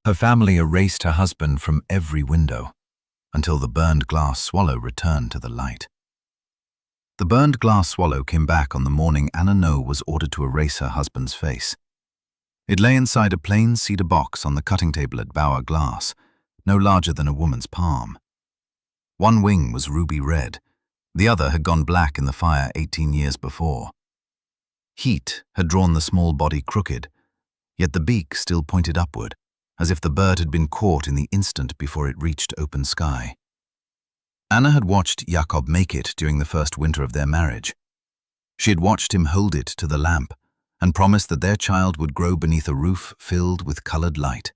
Her family erased her husband from every window until the burned glass swallow returned to the light. The burned glass swallow came back on the morning Anna Noll was ordered to erase her husband's face. It lay inside a plain cedar box on the cutting table at Bauer Glass, no larger than a woman's palm. One wing was ruby red, the other had gone black in the fire 18 years before. Heat had drawn the small body crooked, yet the beak still pointed upward, as if the bird had been caught in the instant before it reached open sky. Anna had watched Jakob make it during the first winter of their marriage. She had watched him hold it to the lamp and promised that their child would grow beneath a roof filled with colored light.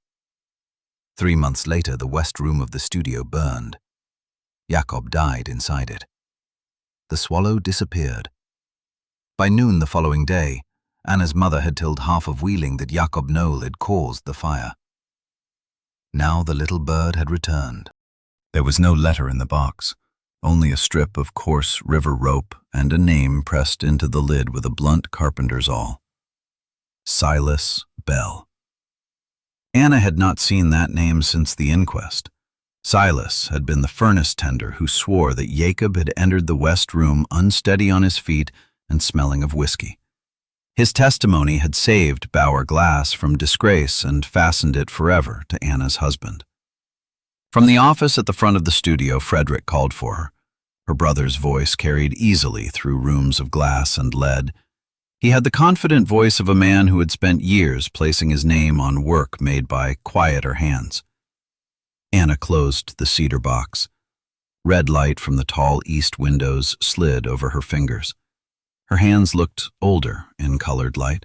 3 months later, the west room of the studio burned. Jakob died inside it. The swallow disappeared. By noon the following day, Anna's mother had told half of Wheeling that Jakob Noll had caused the fire. Now the little bird had returned. There was no letter in the box, only a strip of coarse river rope and a name pressed into the lid with a blunt carpenter's awl. Silas Bell. Anna had not seen that name since the inquest. Silas had been the furnace tender who swore that Jakob had entered the west room unsteady on his feet and smelling of whiskey. His testimony had saved Bauer Glass from disgrace and fastened it forever to Anna's husband. From the office at the front of the studio, Frederick called for her. Her brother's voice carried easily through rooms of glass and lead. He had the confident voice of a man who had spent years placing his name on work made by quieter hands. Anna closed the cedar box. Red light from the tall east windows slid over her fingers. Her hands looked older in colored light.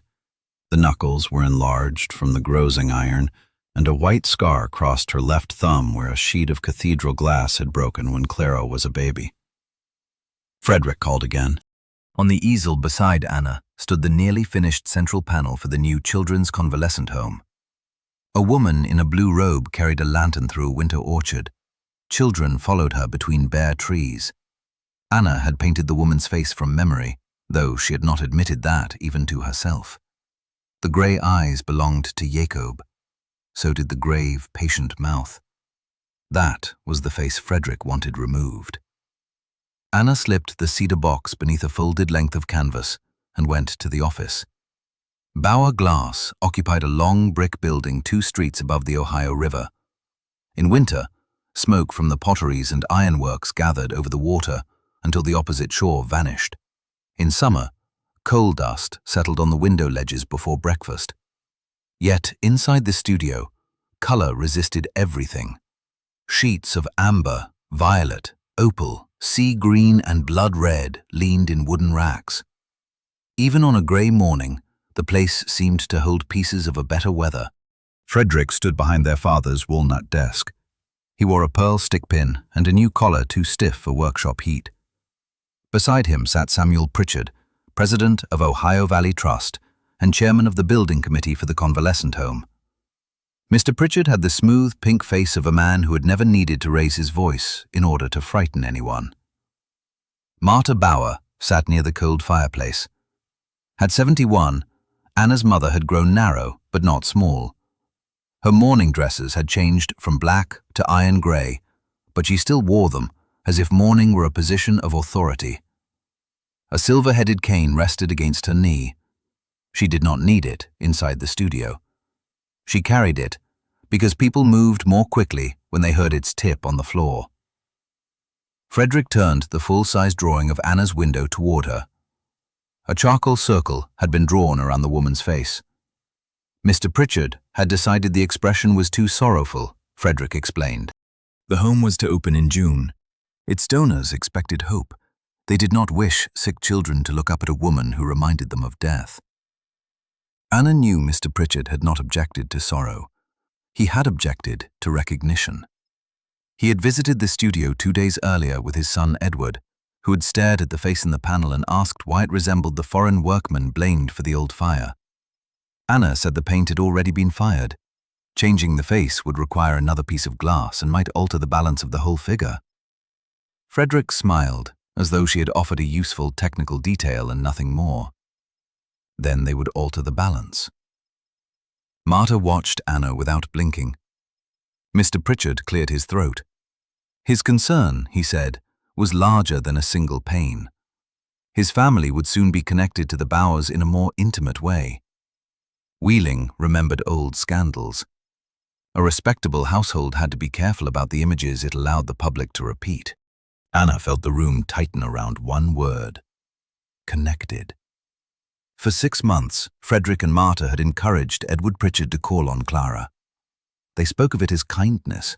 The knuckles were enlarged from the grozing iron, and a white scar crossed her left thumb where a sheet of cathedral glass had broken when Clara was a baby. Frederick called again. On the easel beside Anna stood the nearly finished central panel for the new children's convalescent home. A woman in a blue robe carried a lantern through a winter orchard. Children followed her between bare trees. Anna had painted the woman's face from memory, though she had not admitted that even to herself. The grey eyes belonged to Jakob. So did the grave, patient mouth. That was the face Frederick wanted removed. Anna slipped the cedar box beneath a folded length of canvas and went to the office. Bauer Glass occupied a long brick building 2 streets above the Ohio River. In winter, smoke from the potteries and ironworks gathered over the water until the opposite shore vanished. In summer, coal dust settled on the window ledges before breakfast. Yet, inside the studio, color resisted everything. Sheets of amber, violet, opal, sea green, and blood red leaned in wooden racks. Even on a grey morning, the place seemed to hold pieces of a better weather. Frederick stood behind their father's walnut desk. He wore a pearl stickpin and a new collar too stiff for workshop heat. Beside him sat Samuel Pritchard, president of Ohio Valley Trust and chairman of the building committee for the convalescent home. Mr. Pritchard had the smooth pink face of a man who had never needed to raise his voice in order to frighten anyone. Martha Bauer sat near the cold fireplace. At 71, Anna's mother had grown narrow but not small. Her mourning dresses had changed from black to iron grey, but she still wore them as if mourning were a position of authority. A silver-headed cane rested against her knee. She did not need it inside the studio. She carried it because people moved more quickly when they heard its tip on the floor. Frederick turned the full-size drawing of Anna's window toward her. A charcoal circle had been drawn around the woman's face. Mr. Pritchard had decided the expression was too sorrowful, Frederick explained. The home was to open in June. Its donors expected hope. They did not wish sick children to look up at a woman who reminded them of death. Anna knew Mr. Pritchard had not objected to sorrow. He had objected to recognition. He had visited the studio 2 days earlier with his son Edward, who had stared at the face in the panel and asked why it resembled the foreign workman blamed for the old fire. Anna said the paint had already been fired. Changing the face would require another piece of glass and might alter the balance of the whole figure. Frederick smiled, as though she had offered a useful technical detail and nothing more. Then they would alter the balance. Martha watched Anna without blinking, Mr. Pritchard cleared his throat. His concern, he said, was larger than a single pain. His family would soon be connected to the Bauers in a more intimate way. Wheeling remembered old scandals. A respectable household had to be careful about the images it allowed the public to repeat. Anna felt the room tighten around one word: connected. For 6 months, Frederick and Martha had encouraged Edward Pritchard to call on Clara. They spoke of it as kindness.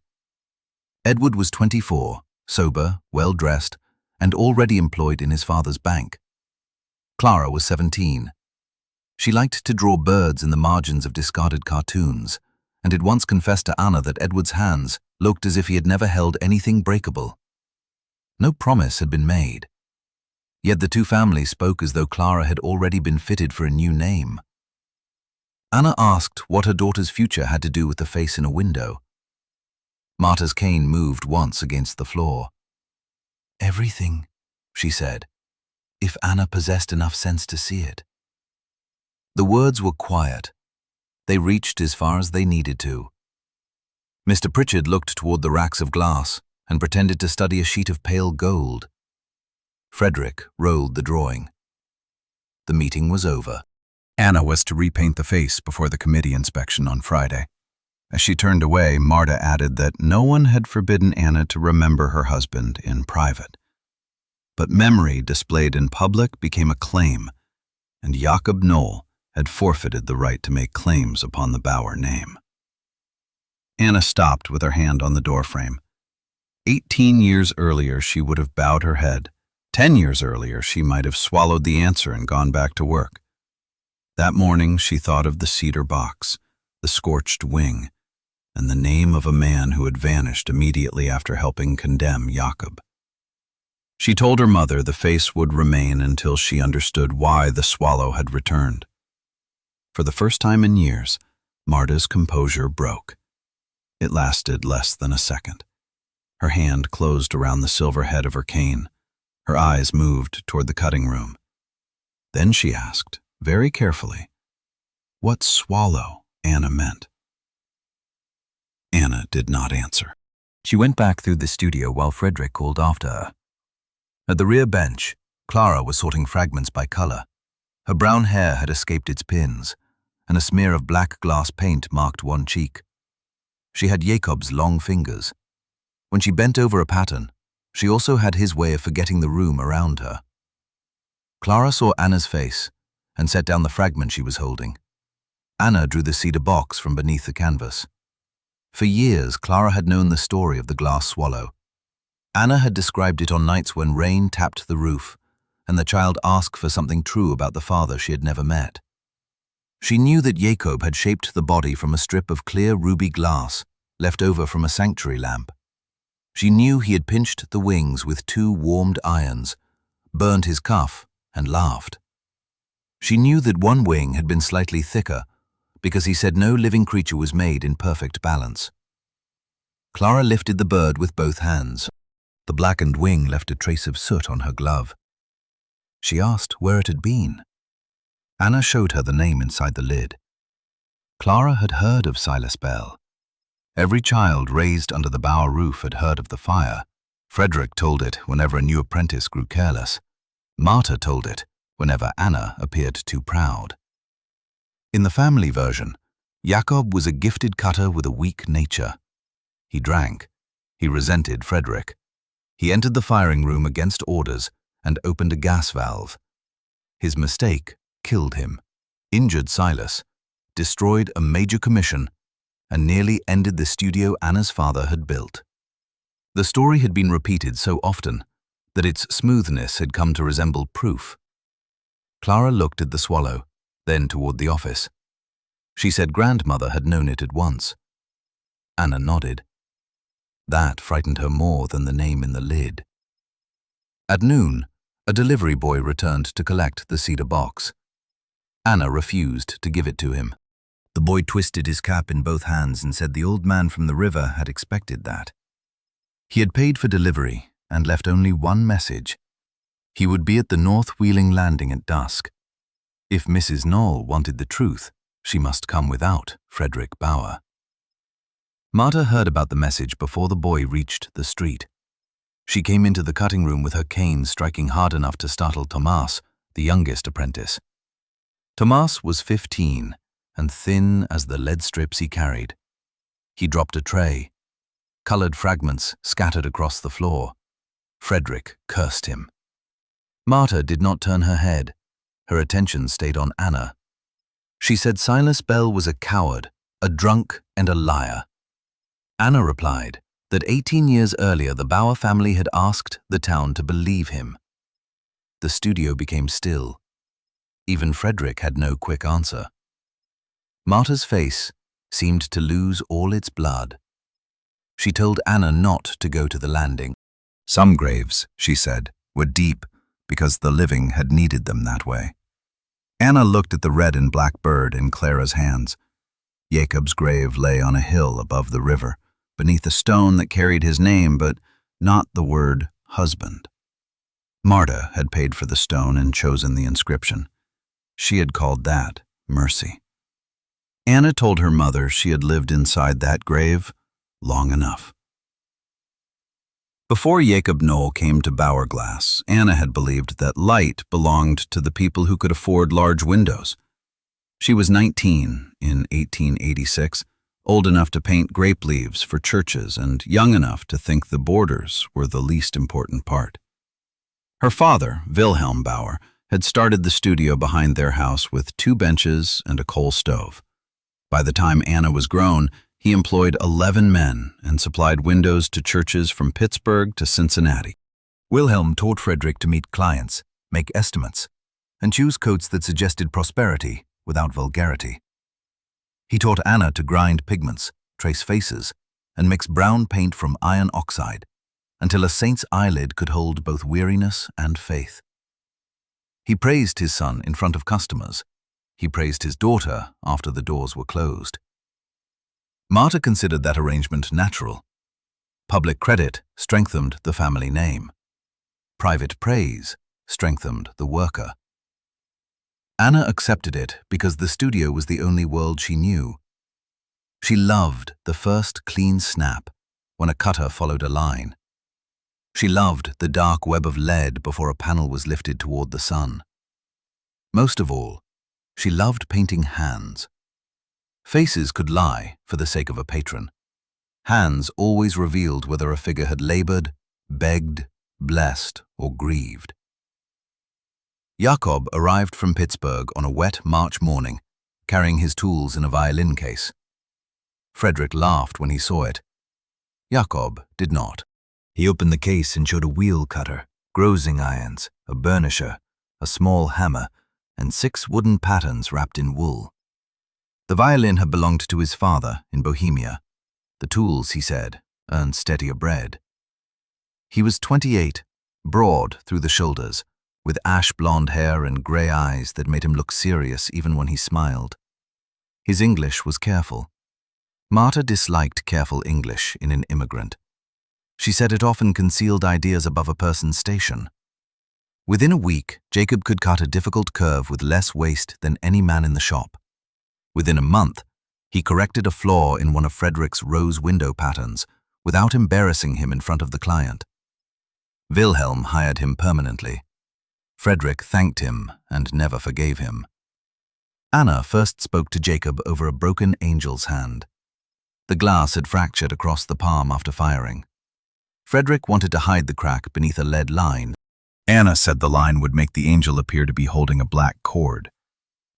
Edward was 24, sober, well-dressed, and already employed in his father's bank. Clara was 17. She liked to draw birds in the margins of discarded cartoons, and had once confessed to Anna that Edward's hands looked as if he had never held anything breakable. No promise had been made. Yet the two families spoke as though Clara had already been fitted for a new name. Anna asked what her daughter's future had to do with the face in a window. Martha's cane moved once against the floor. "Everything," she said, "if Anna possessed enough sense to see it." The words were quiet. They reached as far as they needed to. Mr. Pritchard looked toward the racks of glass and pretended to study a sheet of pale gold. Frederick rolled the drawing. The meeting was over. Anna was to repaint the face before the committee inspection on Friday. As she turned away, Martha added that no one had forbidden Anna to remember her husband in private. But memory displayed in public became a claim, and Jakob Noll had forfeited the right to make claims upon the Bauer name. Anna stopped with her hand on the doorframe. 18 years earlier, she would have bowed her head. 10 years earlier, she might have swallowed the answer and gone back to work. That morning, she thought of the cedar box, the scorched wing, and the name of a man who had vanished immediately after helping condemn Jakob. She told her mother the face would remain until she understood why the swallow had returned. For the first time in years, Martha's composure broke. It lasted less than a second. Her hand closed around the silver head of her cane. Her eyes moved toward the cutting room. Then she asked, very carefully, what swallow Anna meant. Anna did not answer. She went back through the studio while Frederick called after her. At the rear bench, Clara was sorting fragments by color. Her brown hair had escaped its pins, and a smear of black glass paint marked one cheek. She had Jakob's long fingers. When she bent over a pattern, she also had his way of forgetting the room around her. Clara saw Anna's face and set down the fragment she was holding. Anna drew the cedar box from beneath the canvas. For years, Clara had known the story of the glass swallow. Anna had described it on nights when rain tapped the roof, and the child asked for something true about the father she had never met. She knew that Jakob had shaped the body from a strip of clear ruby glass left over from a sanctuary lamp. She knew he had pinched the wings with 2 warmed irons, burned his cuff, and laughed. She knew that one wing had been slightly thicker because he said no living creature was made in perfect balance. Clara lifted the bird with both hands. The blackened wing left a trace of soot on her glove. She asked where it had been. Anna showed her the name inside the lid. Clara had heard of Silas Bell. Every child raised under the Bauer roof had heard of the fire. Frederick told it whenever a new apprentice grew careless. Martha told it whenever Anna appeared too proud. In the family version, Jakob was a gifted cutter with a weak nature. He drank. He resented Frederick. He entered the firing room against orders and opened a gas valve. His mistake killed him, injured Silas, destroyed a major commission, and nearly ended the studio Anna's father had built. The story had been repeated so often that its smoothness had come to resemble proof. Clara looked at the swallow, then toward the office. She said grandmother had known it at once. Anna nodded. That frightened her more than the name in the lid. At noon, a delivery boy returned to collect the cedar box. Anna refused to give it to him. The boy twisted his cap in both hands and said the old man from the river had expected that. He had paid for delivery and left only one message. He would be at the North Wheeling landing at dusk. If Mrs. Noll wanted the truth, she must come without Frederick Bauer. Marta heard about the message before the boy reached the street. She came into the cutting room with her cane striking hard enough to startle Tomas, the youngest apprentice. Tomas was 15 and thin as the lead strips he carried. He dropped a tray. Colored fragments scattered across the floor. Frederick cursed him. Marta did not turn her head. Her attention stayed on Anna. She said Silas Bell was a coward, a drunk, and a liar. Anna replied that 18 years earlier the Bauer family had asked the town to believe him. The studio became still. Even Frederick had no quick answer. Marta's face seemed to lose all its blood. She told Anna not to go to the landing. Some graves, she said, were deep because the living had needed them that way. Anna looked at the red and black bird in Clara's hands. Jakob's grave lay on a hill above the river, beneath a stone that carried his name but not the word husband. Marta had paid for the stone and chosen the inscription. She had called that mercy. Anna told her mother she had lived inside that grave long enough. Before Jakob Noll came to Bauer Glass, Anna had believed that light belonged to the people who could afford large windows. She was 19 in 1886, old enough to paint grape leaves for churches and young enough to think the borders were the least important part. Her father, Wilhelm Bauer, had started the studio behind their house with 2 benches and a coal stove. By the time Anna was grown, he employed 11 men and supplied windows to churches from Pittsburgh to Cincinnati. Wilhelm taught Frederick to meet clients, make estimates, and choose coats that suggested prosperity without vulgarity. He taught Anna to grind pigments, trace faces, and mix brown paint from iron oxide until a saint's eyelid could hold both weariness and faith. He praised his son in front of customers. He praised his daughter after the doors were closed. Marta considered that arrangement natural. Public credit strengthened the family name. Private praise strengthened the worker. Anna accepted it because the studio was the only world she knew. She loved the first clean snap when a cutter followed a line. She loved the dark web of lead before a panel was lifted toward the sun. Most of all, she loved painting hands. Faces could lie for the sake of a patron. Hands always revealed whether a figure had labored, begged, blessed, or grieved. Jakob arrived from Pittsburgh on a wet March morning, carrying his tools in a violin case. Frederick laughed when he saw it. Jakob did not. He opened the case and showed a wheel cutter, grozing irons, a burnisher, a small hammer, and 6 wooden patterns wrapped in wool. The violin had belonged to his father in Bohemia. The tools, he said, earned steadier bread. He was 28, broad through the shoulders, with ash-blonde hair and grey eyes that made him look serious even when he smiled. His English was careful. Marta disliked careful English in an immigrant. She said it often concealed ideas above a person's station. Within a week, Jakob could cut a difficult curve with less waste than any man in the shop. Within a month, he corrected a flaw in one of Frederick's rose window patterns without embarrassing him in front of the client. Wilhelm hired him permanently. Frederick thanked him and never forgave him. Anna first spoke to Jakob over a broken angel's hand. The glass had fractured across the palm after firing. Frederick wanted to hide the crack beneath a lead line. Anna said the line would make the angel appear to be holding a black cord.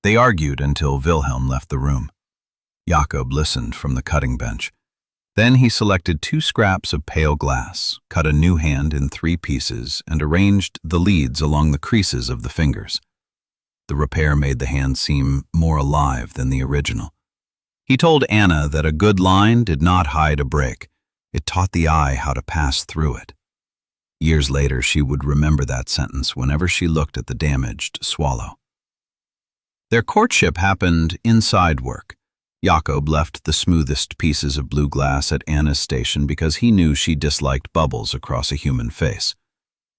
They argued until Wilhelm left the room. Jakob listened from the cutting bench. Then he selected 2 scraps of pale glass, cut a new hand in 3 pieces, and arranged the leads along the creases of the fingers. The repair made the hand seem more alive than the original. He told Anna that a good line did not hide a break. It taught the eye how to pass through it. Years later, she would remember that sentence whenever she looked at the damaged swallow. Their courtship happened inside work. Jakob left the smoothest pieces of blue glass at Anna's station because he knew she disliked bubbles across a human face.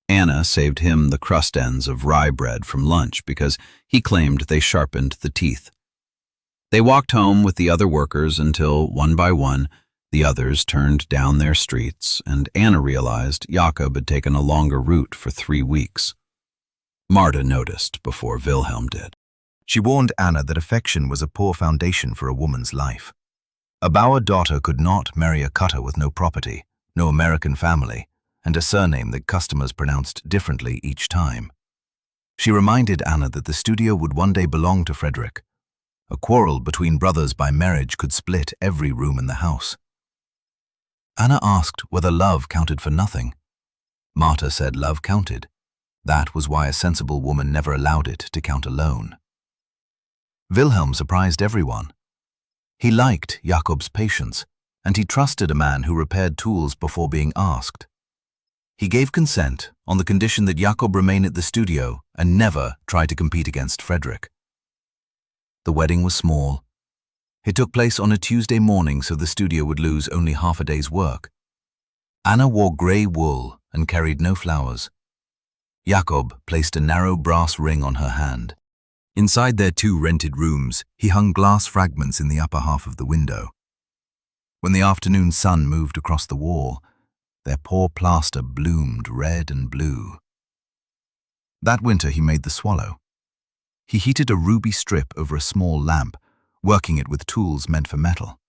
Anna saved him the crust ends of rye bread from lunch because he claimed they sharpened the teeth. They walked home with the other workers until, one by one, The others turned down their streets, and Anna realized Jakob had taken a longer route for 3 weeks. Marta noticed before Wilhelm did. She warned Anna that affection was a poor foundation for a woman's life. A Bauer daughter could not marry a cutter with no property, no American family, and a surname that customers pronounced differently each time. She reminded Anna that the studio would one day belong to Frederick. A quarrel between brothers by marriage could split every room in the house. Anna asked whether love counted for nothing. Marta said love counted. That was why a sensible woman never allowed it to count alone. Wilhelm surprised everyone. He liked Jakob's patience, and he trusted a man who repaired tools before being asked. He gave consent on the condition that Jakob remain at the studio and never try to compete against Frederick. The wedding was small. It took place on a Tuesday morning, so the studio would lose only half a day's work. Anna wore grey wool and carried no flowers. Jakob placed a narrow brass ring on her hand. Inside their 2 rented rooms, he hung glass fragments in the upper half of the window. When the afternoon sun moved across the wall, their poor plaster bloomed red and blue. That winter he made the swallow. He heated a ruby strip over a small lamp, working it with tools meant for metal.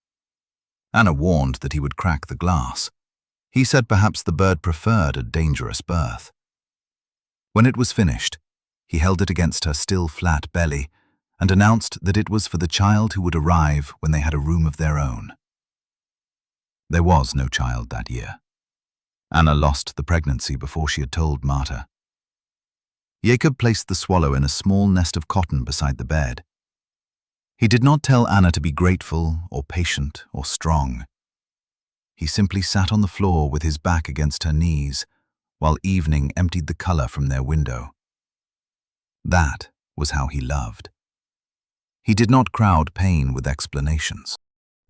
Anna warned that he would crack the glass. He said perhaps the bird preferred a dangerous birth. When it was finished, he held it against her still flat belly and announced that it was for the child who would arrive when they had a room of their own. There was no child that year. Anna lost the pregnancy before she had told Marta. Jakob placed the swallow in a small nest of cotton beside the bed. He did not tell Anna to be grateful or patient or strong. He simply sat on the floor with his back against her knees while evening emptied the color from their window. That was how he loved. He did not crowd pain with explanations.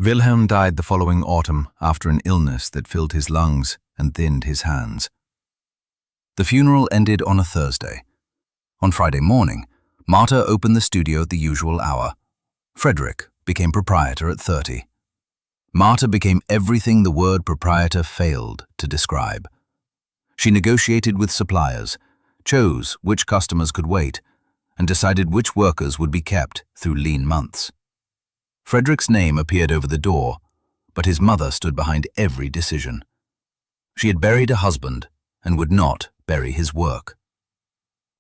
Wilhelm died the following autumn after an illness that filled his lungs and thinned his hands. The funeral ended on a Thursday. On Friday morning, Marta opened the studio at the usual hour. Frederick became proprietor at 30. Marta became everything the word proprietor failed to describe. She negotiated with suppliers, chose which customers could wait, and decided which workers would be kept through lean months. Frederick's name appeared over the door, but his mother stood behind every decision. She had buried a husband and would not bury his work.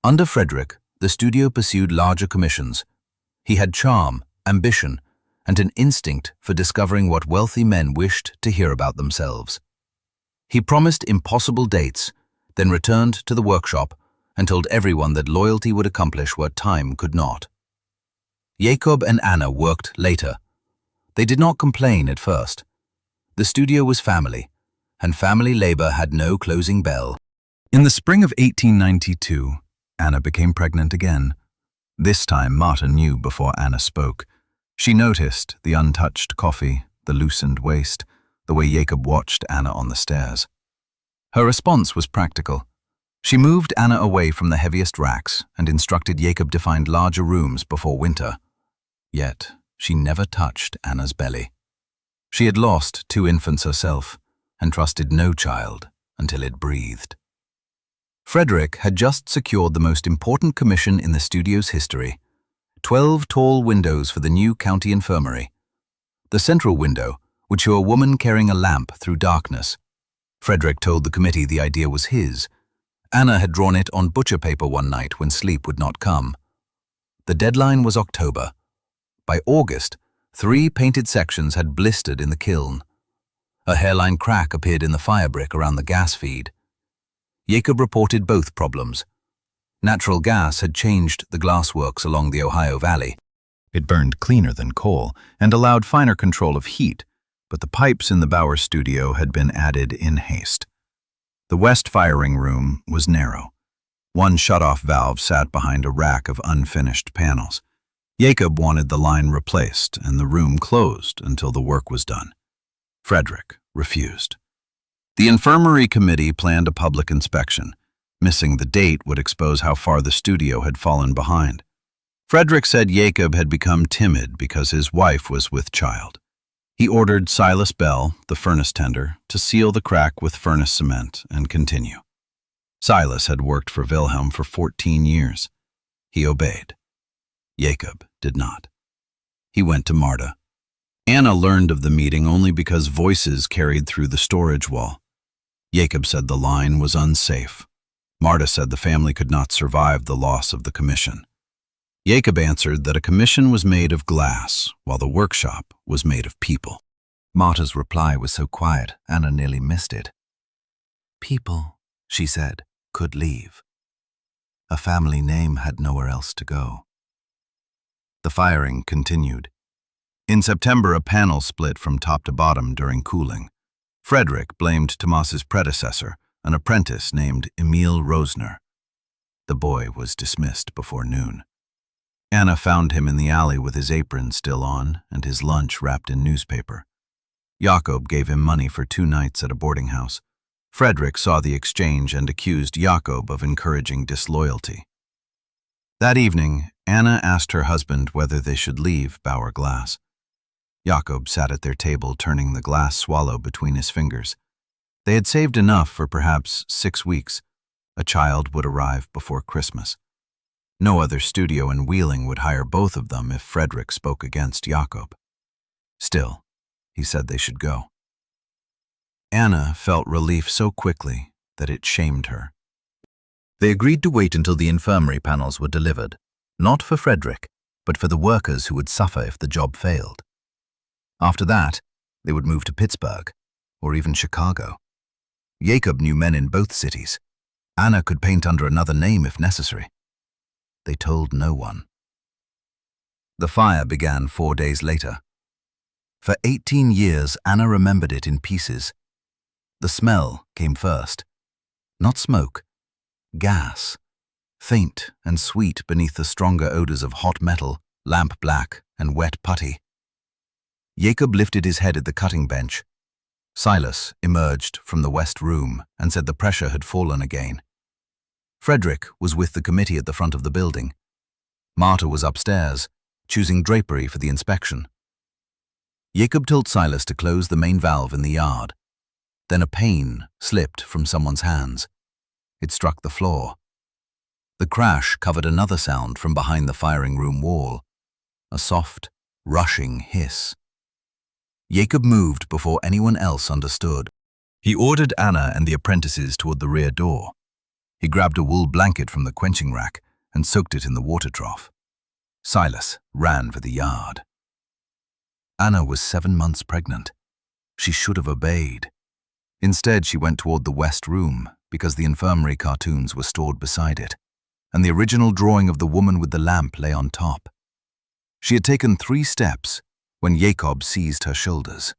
Under Frederick, the studio pursued larger commissions. He had charm, ambition, and an instinct for discovering what wealthy men wished to hear about themselves. He promised impossible dates, then returned to the workshop and told everyone that loyalty would accomplish what time could not. Jakob and Anna worked later. They did not complain at first. The studio was family, and family labor had no closing bell. In the spring of 1892, Anna became pregnant again. This time Marta knew before Anna spoke. She noticed the untouched coffee, the loosened waist, the way Jakob watched Anna on the stairs. Her response was practical. She moved Anna away from the heaviest racks and instructed Jakob to find larger rooms before winter. Yet, she never touched Anna's belly. She had lost 2 infants herself and trusted no child until it breathed. Frederick had just secured the most important commission in the studio's history: 12 tall windows for the new county infirmary. The central window would show a woman carrying a lamp through darkness. Frederick told the committee the idea was his. Anna had drawn it on butcher paper one night when sleep would not come. The deadline was October. By August, 3 painted sections had blistered in the kiln. A hairline crack appeared in the fire brick around the gas feed. Jakob reported both problems. Natural gas had changed the glassworks along the Ohio Valley. It burned cleaner than coal and allowed finer control of heat, but the pipes in the Bauer studio had been added in haste. The west firing room was narrow. One shut-off valve sat behind a rack of unfinished panels. Jakob wanted the line replaced and the room closed until the work was done. Frederick refused. The infirmary committee planned a public inspection. Missing the date would expose how far the studio had fallen behind. Frederick said Jakob had become timid because his wife was with child. He ordered Silas Bell, the furnace tender, to seal the crack with furnace cement and continue. Silas had worked for Wilhelm for 14 years. He obeyed. Jakob did not. He went to Marta. Anna learned of the meeting only because voices carried through the storage wall. Jakob said the line was unsafe. Marta said the family could not survive the loss of the commission. Jakob answered that a commission was made of glass, while the workshop was made of people. Marta's reply was so quiet, Anna nearly missed it. People, she said, could leave. A family name had nowhere else to go. The firing continued. In September, a panel split from top to bottom during cooling. Frederick blamed Tomas's predecessor, an apprentice named Emil Rosner. The boy was dismissed before noon. Anna found him in the alley with his apron still on and his lunch wrapped in newspaper. Jakob gave him money for 2 nights at a boarding house. Frederick saw the exchange and accused Jakob of encouraging disloyalty. That evening, Anna asked her husband whether they should leave Bauer Glass. Jakob sat at their table turning the glass swallow between his fingers. They had saved enough for perhaps 6 weeks. A child would arrive before Christmas. No other studio in Wheeling would hire both of them if Frederick spoke against Jakob. Still, he said they should go. Anna felt relief so quickly that it shamed her. They agreed to wait until the infirmary panels were delivered, not for Frederick, but for the workers who would suffer if the job failed. After that, they would move to Pittsburgh, or even Chicago. Jakob knew men in both cities. Anna could paint under another name if necessary. They told no one. The fire began 4 days later. For 18 years, Anna remembered it in pieces. The smell came first. Not smoke, gas, faint and sweet beneath the stronger odors of hot metal, lamp black, and wet putty. Jakob lifted his head at the cutting bench. Silas emerged from the west room and said the pressure had fallen again. Frederick was with the committee at the front of the building. Marta was upstairs, choosing drapery for the inspection. Jakob told Silas to close the main valve in the yard. Then a pane slipped from someone's hands. It struck the floor. The crash covered another sound from behind the firing room wall, a soft, rushing hiss. Jakob moved before anyone else understood. He ordered Anna and the apprentices toward the rear door. He grabbed a wool blanket from the quenching rack and soaked it in the water trough. Silas ran for the yard. Anna was 7 months pregnant. She should have obeyed. Instead, she went toward the west room because the infirmary cartoons were stored beside it, and the original drawing of the woman with the lamp lay on top. She had taken 3 steps when Jakob seized her shoulders.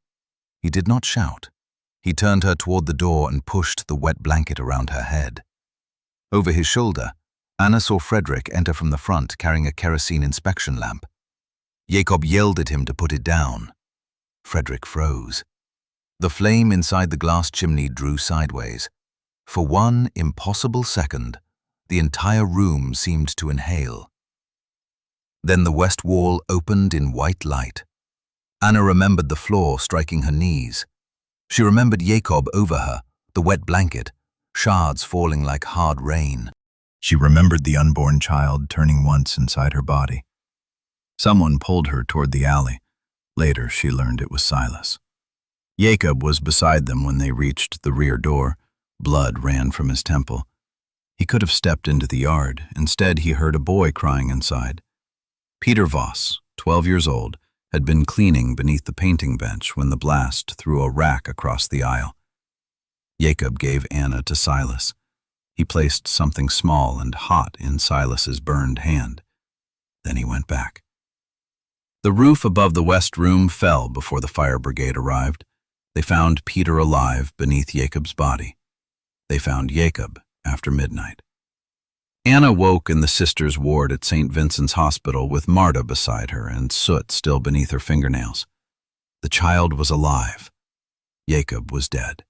He did not shout. He turned her toward the door and pushed the wet blanket around her head. Over his shoulder, Anna saw Frederick enter from the front carrying a kerosene inspection lamp. Jakob yelled at him to put it down. Frederick froze. The flame inside the glass chimney drew sideways. For 1 impossible second, the entire room seemed to inhale. Then the west wall opened in white light. Anna remembered the floor striking her knees. She remembered Jakob over her, the wet blanket, shards falling like hard rain. She remembered the unborn child turning once inside her body. Someone pulled her toward the alley. Later, she learned it was Silas. Jakob was beside them when they reached the rear door. Blood ran from his temple. He could have stepped into the yard. Instead, he heard a boy crying inside. Peter Voss, 12 years old, had been cleaning beneath the painting bench when the blast threw a rack across the aisle. Jakob gave Anna to Silas. He placed something small and hot in Silas's burned hand. Then he went back. The roof above the west room fell before the fire brigade arrived. They found Peter alive beneath Jakob's body. They found Jakob after midnight. Anna woke in the sisters' ward at St. Vincent's Hospital with Marta beside her and soot still beneath her fingernails. The child was alive. Jakob was dead.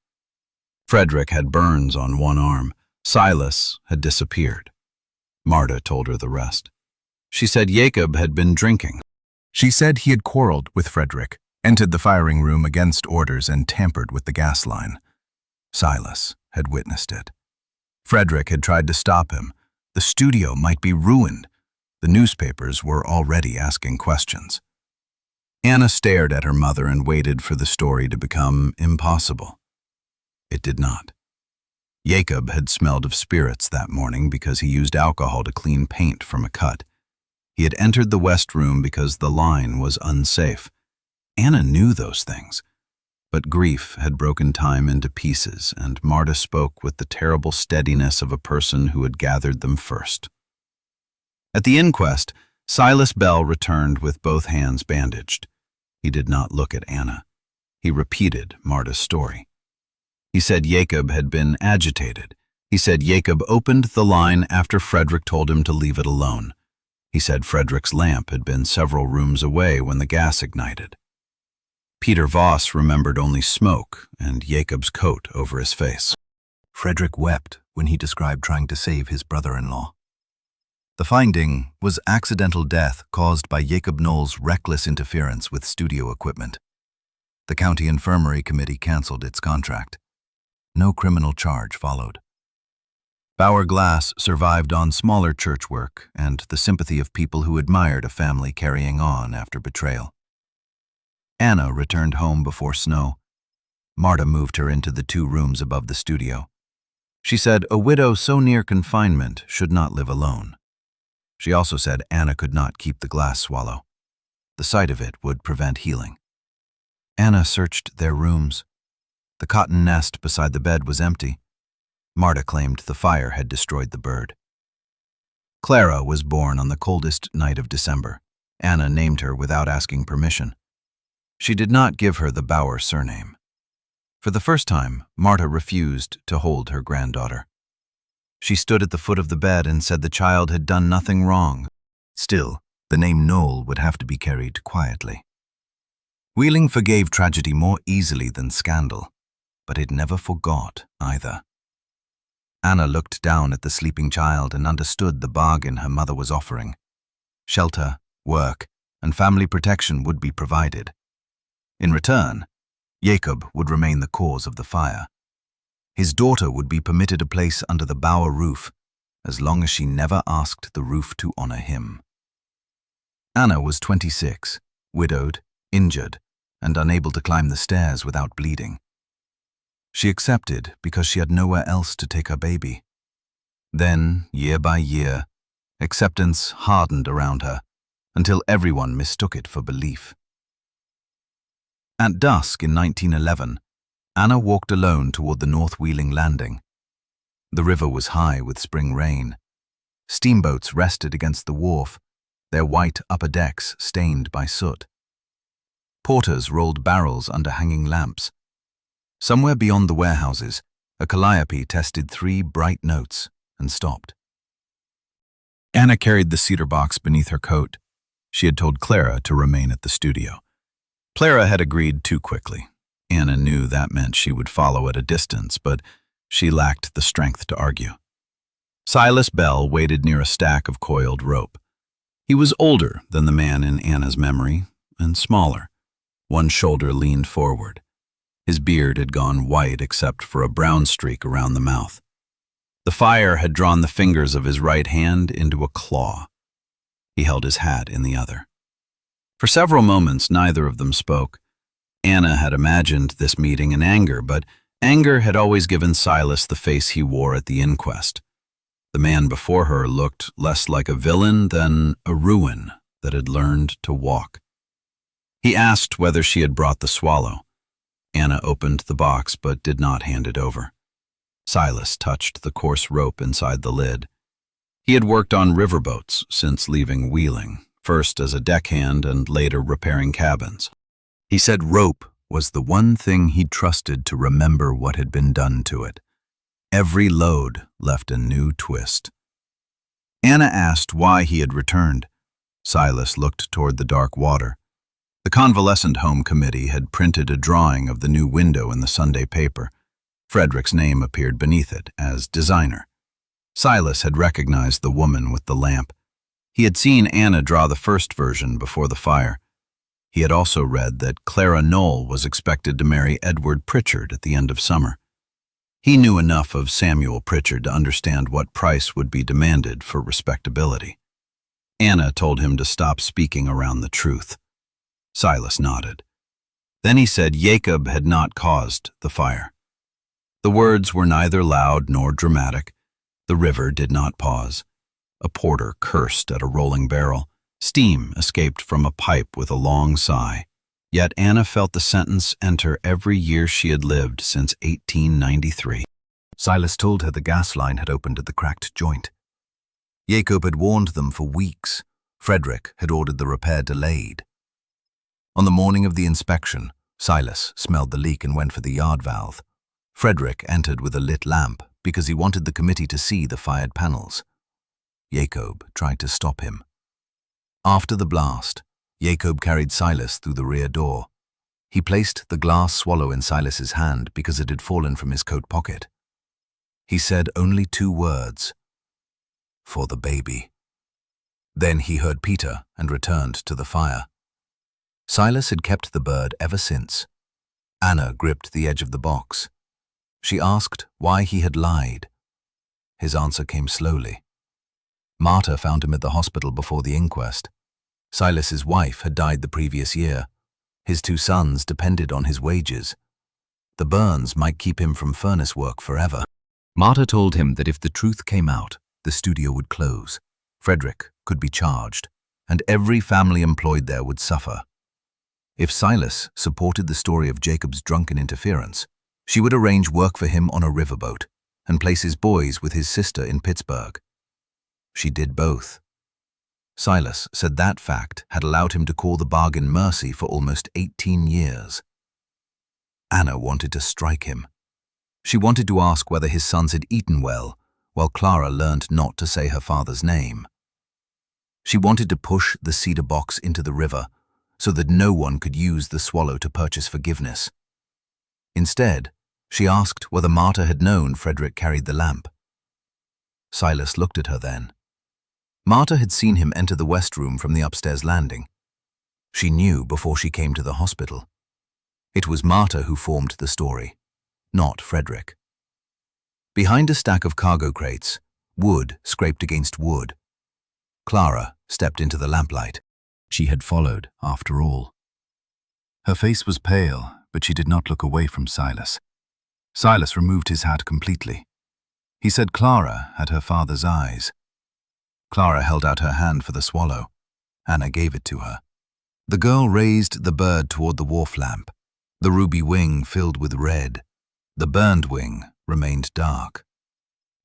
Frederick had burns on one arm. Silas had disappeared. Marta told her the rest. She said Jakob had been drinking. She said he had quarreled with Frederick entered the firing room against orders and tampered with the gas line. Silas had witnessed it. Frederick had tried to stop him. The studio might be ruined. The newspapers were already asking questions. Anna stared at her mother and waited for the story to become impossible. It did not. Jakob had smelled of spirits that morning because he used alcohol to clean paint from a cut. He had entered the west room because the line was unsafe. Anna knew those things. But grief had broken time into pieces, and Marta spoke with the terrible steadiness of a person who had gathered them first. At the inquest, Silas Bell returned with both hands bandaged. He did not look at Anna. He repeated Marta's story. He said Jakob had been agitated. He said Jakob opened the line after Frederick told him to leave it alone. He said Frederick's lamp had been several rooms away when the gas ignited. Peter Voss remembered only smoke and Jakob's coat over his face. Frederick wept when he described trying to save his brother-in-law. The finding was accidental death caused by Jakob Noll's reckless interference with studio equipment. The county infirmary committee canceled its contract. No criminal charge followed. Bauer glass survived on smaller church work and the sympathy of people who admired a family carrying on after betrayal. Anna returned home before snow. Marta moved her into the 2 rooms above the studio. She said a widow so near confinement should not live alone. She also said Anna could not keep the glass swallow. The sight of it would prevent healing. Anna searched their rooms. The cotton nest beside the bed was empty. Marta claimed the fire had destroyed the bird. Clara was born on the coldest night of December. Anna named her without asking permission. She did not give her the Bauer surname. For the first time, Marta refused to hold her granddaughter. She stood at the foot of the bed and said the child had done nothing wrong. Still, the name Noll would have to be carried quietly. Wheeling forgave tragedy more easily than scandal, but it never forgot either. Anna looked down at the sleeping child and understood the bargain her mother was offering. Shelter, work, and family protection would be provided. In return, Jakob would remain the cause of the fire. His daughter would be permitted a place under the Bauer roof, as long as she never asked the roof to honor him. Anna was 26, widowed, injured, and unable to climb the stairs without bleeding. She accepted because she had nowhere else to take her baby. Then, year by year, acceptance hardened around her, until everyone mistook it for belief. At dusk in 1911, Anna walked alone toward the North Wheeling landing. The river was high with spring rain. Steamboats rested against the wharf, their white upper decks stained by soot. Porters rolled barrels under hanging lamps. Somewhere beyond the warehouses, a calliope tested 3 bright notes and stopped. Anna carried the cedar box beneath her coat. She had told Clara to remain at the studio. Clara had agreed too quickly. Anna knew that meant she would follow at a distance, but she lacked the strength to argue. Silas Bell waited near a stack of coiled rope. He was older than the man in Anna's memory, and smaller. One shoulder leaned forward. His beard had gone white except for a brown streak around the mouth. The fire had drawn the fingers of his right hand into a claw. He held his hat in the other. For several moments, neither of them spoke. Anna had imagined this meeting in anger, but anger had always given Silas the face he wore at the inquest. The man before her looked less like a villain than a ruin that had learned to walk. He asked whether she had brought the swallow. Anna opened the box but did not hand it over. Silas touched the coarse rope inside the lid. He had worked on riverboats since leaving Wheeling, first as a deckhand and later repairing cabins. He said rope was the one thing he'd trusted to remember what had been done to it. Every load left a new twist. Anna asked why he had returned. Silas looked toward the dark water. The convalescent home committee had printed a drawing of the new window in the Sunday paper. Frederick's name appeared beneath it as designer. Silas had recognized the woman with the lamp. He had seen Anna draw the first version before the fire. He had also read that Clara Noll was expected to marry Edward Pritchard at the end of summer. He knew enough of Samuel Pritchard to understand what price would be demanded for respectability. Anna told him to stop speaking around the truth. Silas nodded. Then he said Jakob had not caused the fire. The words were neither loud nor dramatic. The river did not pause. A porter cursed at a rolling barrel. Steam escaped from a pipe with a long sigh. Yet Anna felt the sentence enter every year she had lived since 1893. Silas told her the gas line had opened at the cracked joint. Jakob had warned them for weeks. Frederick had ordered the repair delayed. On the morning of the inspection, Silas smelled the leak and went for the yard valve. Frederick entered with a lit lamp because he wanted the committee to see the fired panels. Jakob tried to stop him. After the blast, Jakob carried Silas through the rear door. He placed the glass swallow in Silas's hand because it had fallen from his coat pocket. He said only 2 words. "For the baby." Then he heard Peter and returned to the fire. Silas had kept the bird ever since. Anna gripped the edge of the box. She asked why he had lied. His answer came slowly. Marta found him at the hospital before the inquest. Silas's wife had died the previous year. His 2 sons depended on his wages. The burns might keep him from furnace work forever. Marta told him that if the truth came out, the studio would close. Frederick could be charged, and every family employed there would suffer. If Silas supported the story of Jacob's drunken interference, she would arrange work for him on a riverboat and place his boys with his sister in Pittsburgh. She did both. Silas said that fact had allowed him to call the bargain mercy for almost 18 years. Anna wanted to strike him. She wanted to ask whether his sons had eaten well, while Clara learned not to say her father's name. She wanted to push the cedar box into the river so that no one could use the swallow to purchase forgiveness. Instead, she asked whether Marta had known Frederick carried the lamp. Silas looked at her then. Marta had seen him enter the west room from the upstairs landing. She knew before she came to the hospital. It was Marta who formed the story, not Frederick. Behind a stack of cargo crates, wood scraped against wood. Clara stepped into the lamplight. She had followed, after all. Her face was pale, but she did not look away from Silas. Silas removed his hat completely. He said Clara had her father's eyes. Clara held out her hand for the swallow. Anna gave it to her. The girl raised the bird toward the wharf lamp. The ruby wing filled with red. The burned wing remained dark.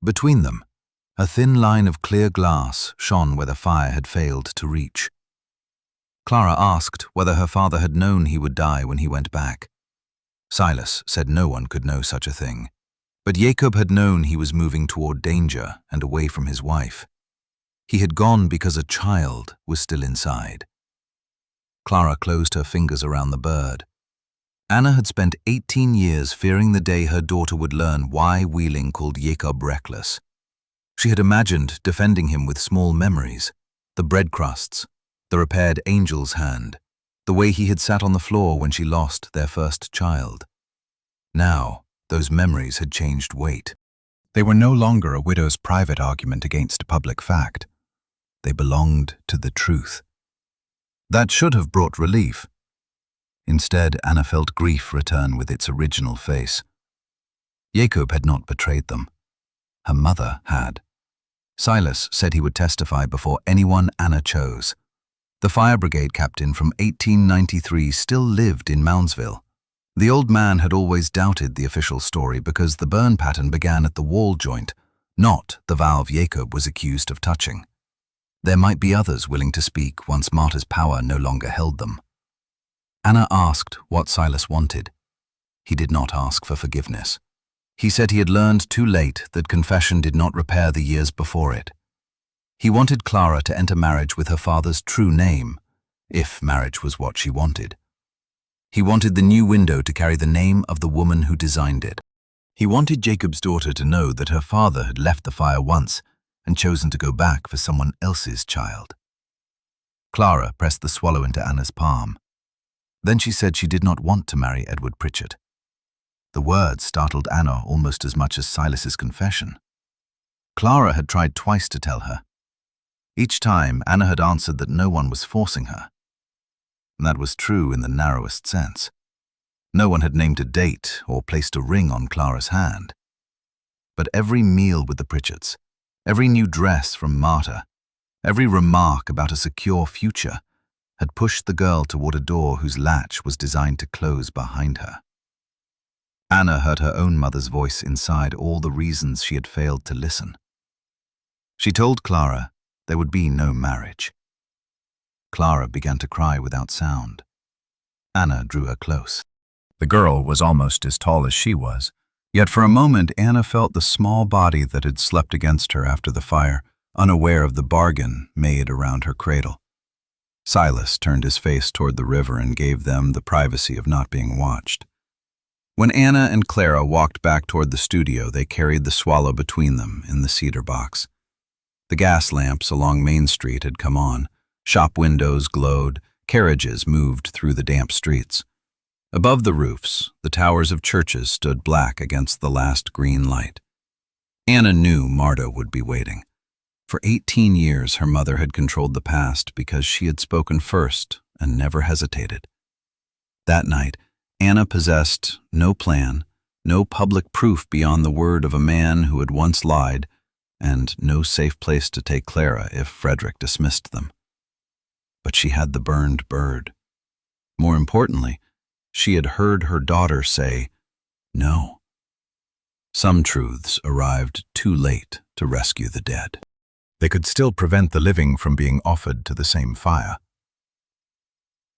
Between them, a thin line of clear glass shone where the fire had failed to reach. Clara asked whether her father had known he would die when he went back. Silas said no one could know such a thing, but Jakob had known he was moving toward danger and away from his wife. He had gone because a child was still inside. Clara closed her fingers around the bird. Anna had spent 18 years fearing the day her daughter would learn why Wheeling called Jakob reckless. She had imagined defending him with small memories, the bread crusts, the repaired angel's hand, the way he had sat on the floor when she lost their first child. Now, those memories had changed weight. They were no longer a widow's private argument against public fact. They belonged to the truth. That should have brought relief. Instead, Anna felt grief return with its original face. Jakob had not betrayed them. Her mother had. Silas said he would testify before anyone Anna chose. The fire brigade captain from 1893 still lived in Moundsville. The old man had always doubted the official story because the burn pattern began at the wall joint, not the valve Jakob was accused of touching. There might be others willing to speak once Marta's power no longer held them. Anna asked what Silas wanted. He did not ask for forgiveness. He said he had learned too late that confession did not repair the years before it. He wanted Clara to enter marriage with her father's true name, if marriage was what she wanted. He wanted the new window to carry the name of the woman who designed it. He wanted Jacob's daughter to know that her father had left the fire once and chosen to go back for someone else's child. Clara pressed the swallow into Anna's palm. Then she said she did not want to marry Edward Pritchard. The words startled Anna almost as much as Silas's confession. Clara had tried twice to tell her. Each time, Anna had answered that no one was forcing her. And that was true in the narrowest sense. No one had named a date or placed a ring on Clara's hand. But every meal with the Pritchards, every new dress from Marta, every remark about a secure future had pushed the girl toward a door whose latch was designed to close behind her. Anna heard her own mother's voice inside all the reasons she had failed to listen. She told Clara there would be no marriage. Clara began to cry without sound. Anna drew her close. The girl was almost as tall as she was, yet for a moment Anna felt the small body that had slept against her after the fire, unaware of the bargain made around her cradle. Silas turned his face toward the river and gave them the privacy of not being watched. When Anna and Clara walked back toward the studio, they carried the Swallow between them in the cedar box. The gas lamps along Main Street had come on. Shop windows glowed, carriages moved through the damp streets. Above the roofs, the towers of churches stood black against the last green light. Anna knew Marta would be waiting. For 18 years her mother had controlled the past because she had spoken first and never hesitated. That night, Anna possessed no plan, no public proof beyond the word of a man who had once lied, and no safe place to take Clara if Frederick dismissed them. But she had the burned bird. More importantly, she had heard her daughter say, no. Some truths arrived too late to rescue the dead. They could still prevent the living from being offered to the same fire.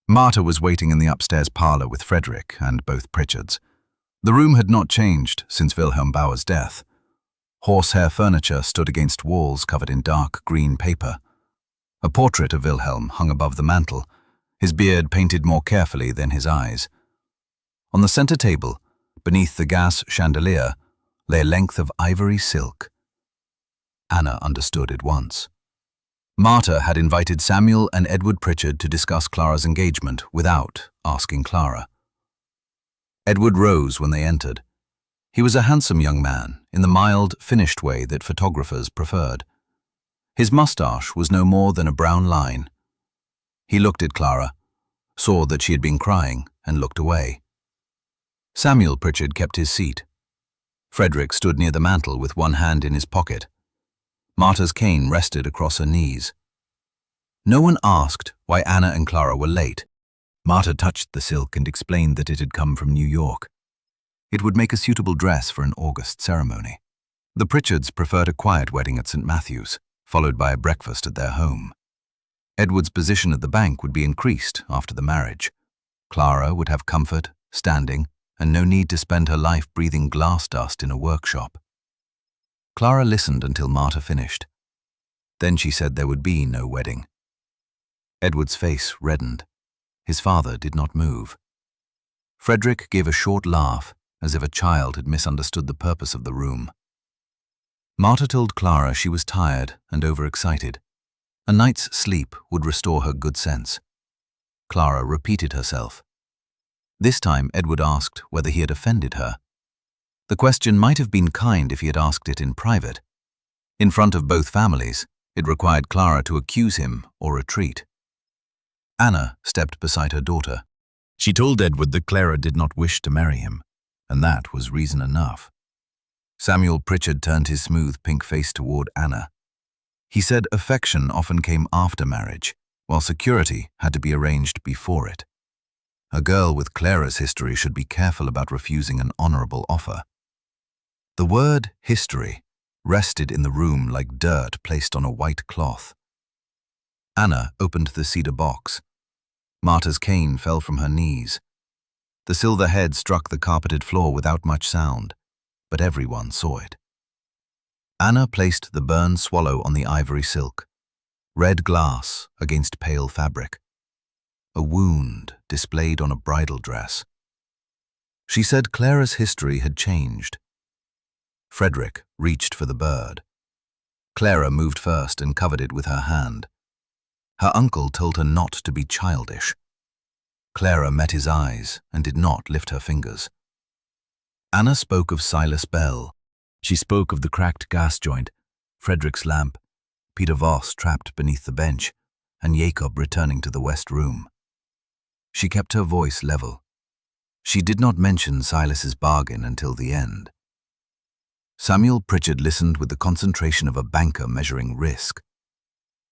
Marta was waiting in the upstairs parlor with Frederick and both Pritchards. The room had not changed since Wilhelm Bauer's death. Horsehair furniture stood against walls covered in dark green paper. A portrait of Wilhelm hung above the mantel, his beard painted more carefully than his eyes. On the center table, beneath the gas chandelier, lay a length of ivory silk. Anna understood at once. Marta had invited Samuel and Edward Pritchard to discuss Clara's engagement without asking Clara. Edward rose when they entered. He was a handsome young man, in the mild, finished way that photographers preferred. His mustache was no more than a brown line. He looked at Clara, saw that she had been crying, and looked away. Samuel Pritchard kept his seat. Frederick stood near the mantel with one hand in his pocket. Marta's cane rested across her knees. No one asked why Anna and Clara were late. Marta touched the silk and explained that it had come from New York. It would make a suitable dress for an August ceremony. The Pritchards preferred a quiet wedding at St. Matthew's, followed by a breakfast at their home. Edward's position at the bank would be increased after the marriage. Clara would have comfort, standing, and no need to spend her life breathing glass dust in a workshop. Clara listened until Marta finished. Then she said there would be no wedding. Edward's face reddened. His father did not move. Frederick gave a short laugh, as if a child had misunderstood the purpose of the room. Marta told Clara she was tired and overexcited. A night's sleep would restore her good sense. Clara repeated herself. This time Edward asked whether he had offended her. The question might have been kind if he had asked it in private. In front of both families, it required Clara to accuse him or retreat. Anna stepped beside her daughter. She told Edward that Clara did not wish to marry him, and that was reason enough. Samuel Pritchard turned his smooth pink face toward Anna. He said affection often came after marriage, while security had to be arranged before it. A girl with Clara's history should be careful about refusing an honorable offer. The word history rested in the room like dirt placed on a white cloth. Anna opened the cedar box. Marta's cane fell from her knees. The silver head struck the carpeted floor without much sound, but everyone saw it. Anna placed the burned swallow on the ivory silk, red glass against pale fabric. A wound displayed on a bridal dress. She said Clara's history had changed. Frederick reached for the bird. Clara moved first and covered it with her hand. Her uncle told her not to be childish. Clara met his eyes and did not lift her fingers. Anna spoke of Silas Bell. She spoke of the cracked gas joint, Frederick's lamp, Peter Voss trapped beneath the bench, and Jakob returning to the west room. She kept her voice level. She did not mention Silas's bargain until the end. Samuel Pritchard listened with the concentration of a banker measuring risk.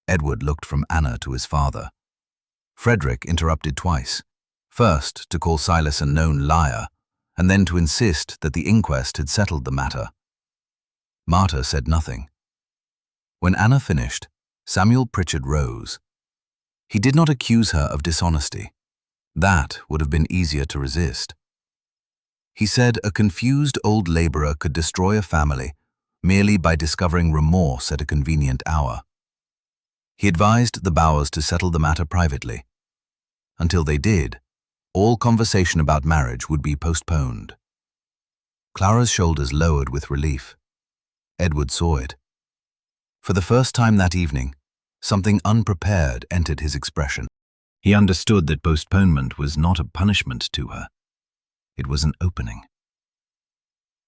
Edward looked from Anna to his father. Frederick interrupted twice, first to call Silas a known liar, and then to insist that the inquest had settled the matter. Martha said nothing. When Anna finished, Samuel Pritchard rose. He did not accuse her of dishonesty. That would have been easier to resist. He said a confused old laborer could destroy a family merely by discovering remorse at a convenient hour. He advised the Bauers to settle the matter privately. Until they did, all conversation about marriage would be postponed. Clara's shoulders lowered with relief. Edward saw it. For the first time that evening, something unprepared entered his expression. He understood that postponement was not a punishment to her. It was an opening.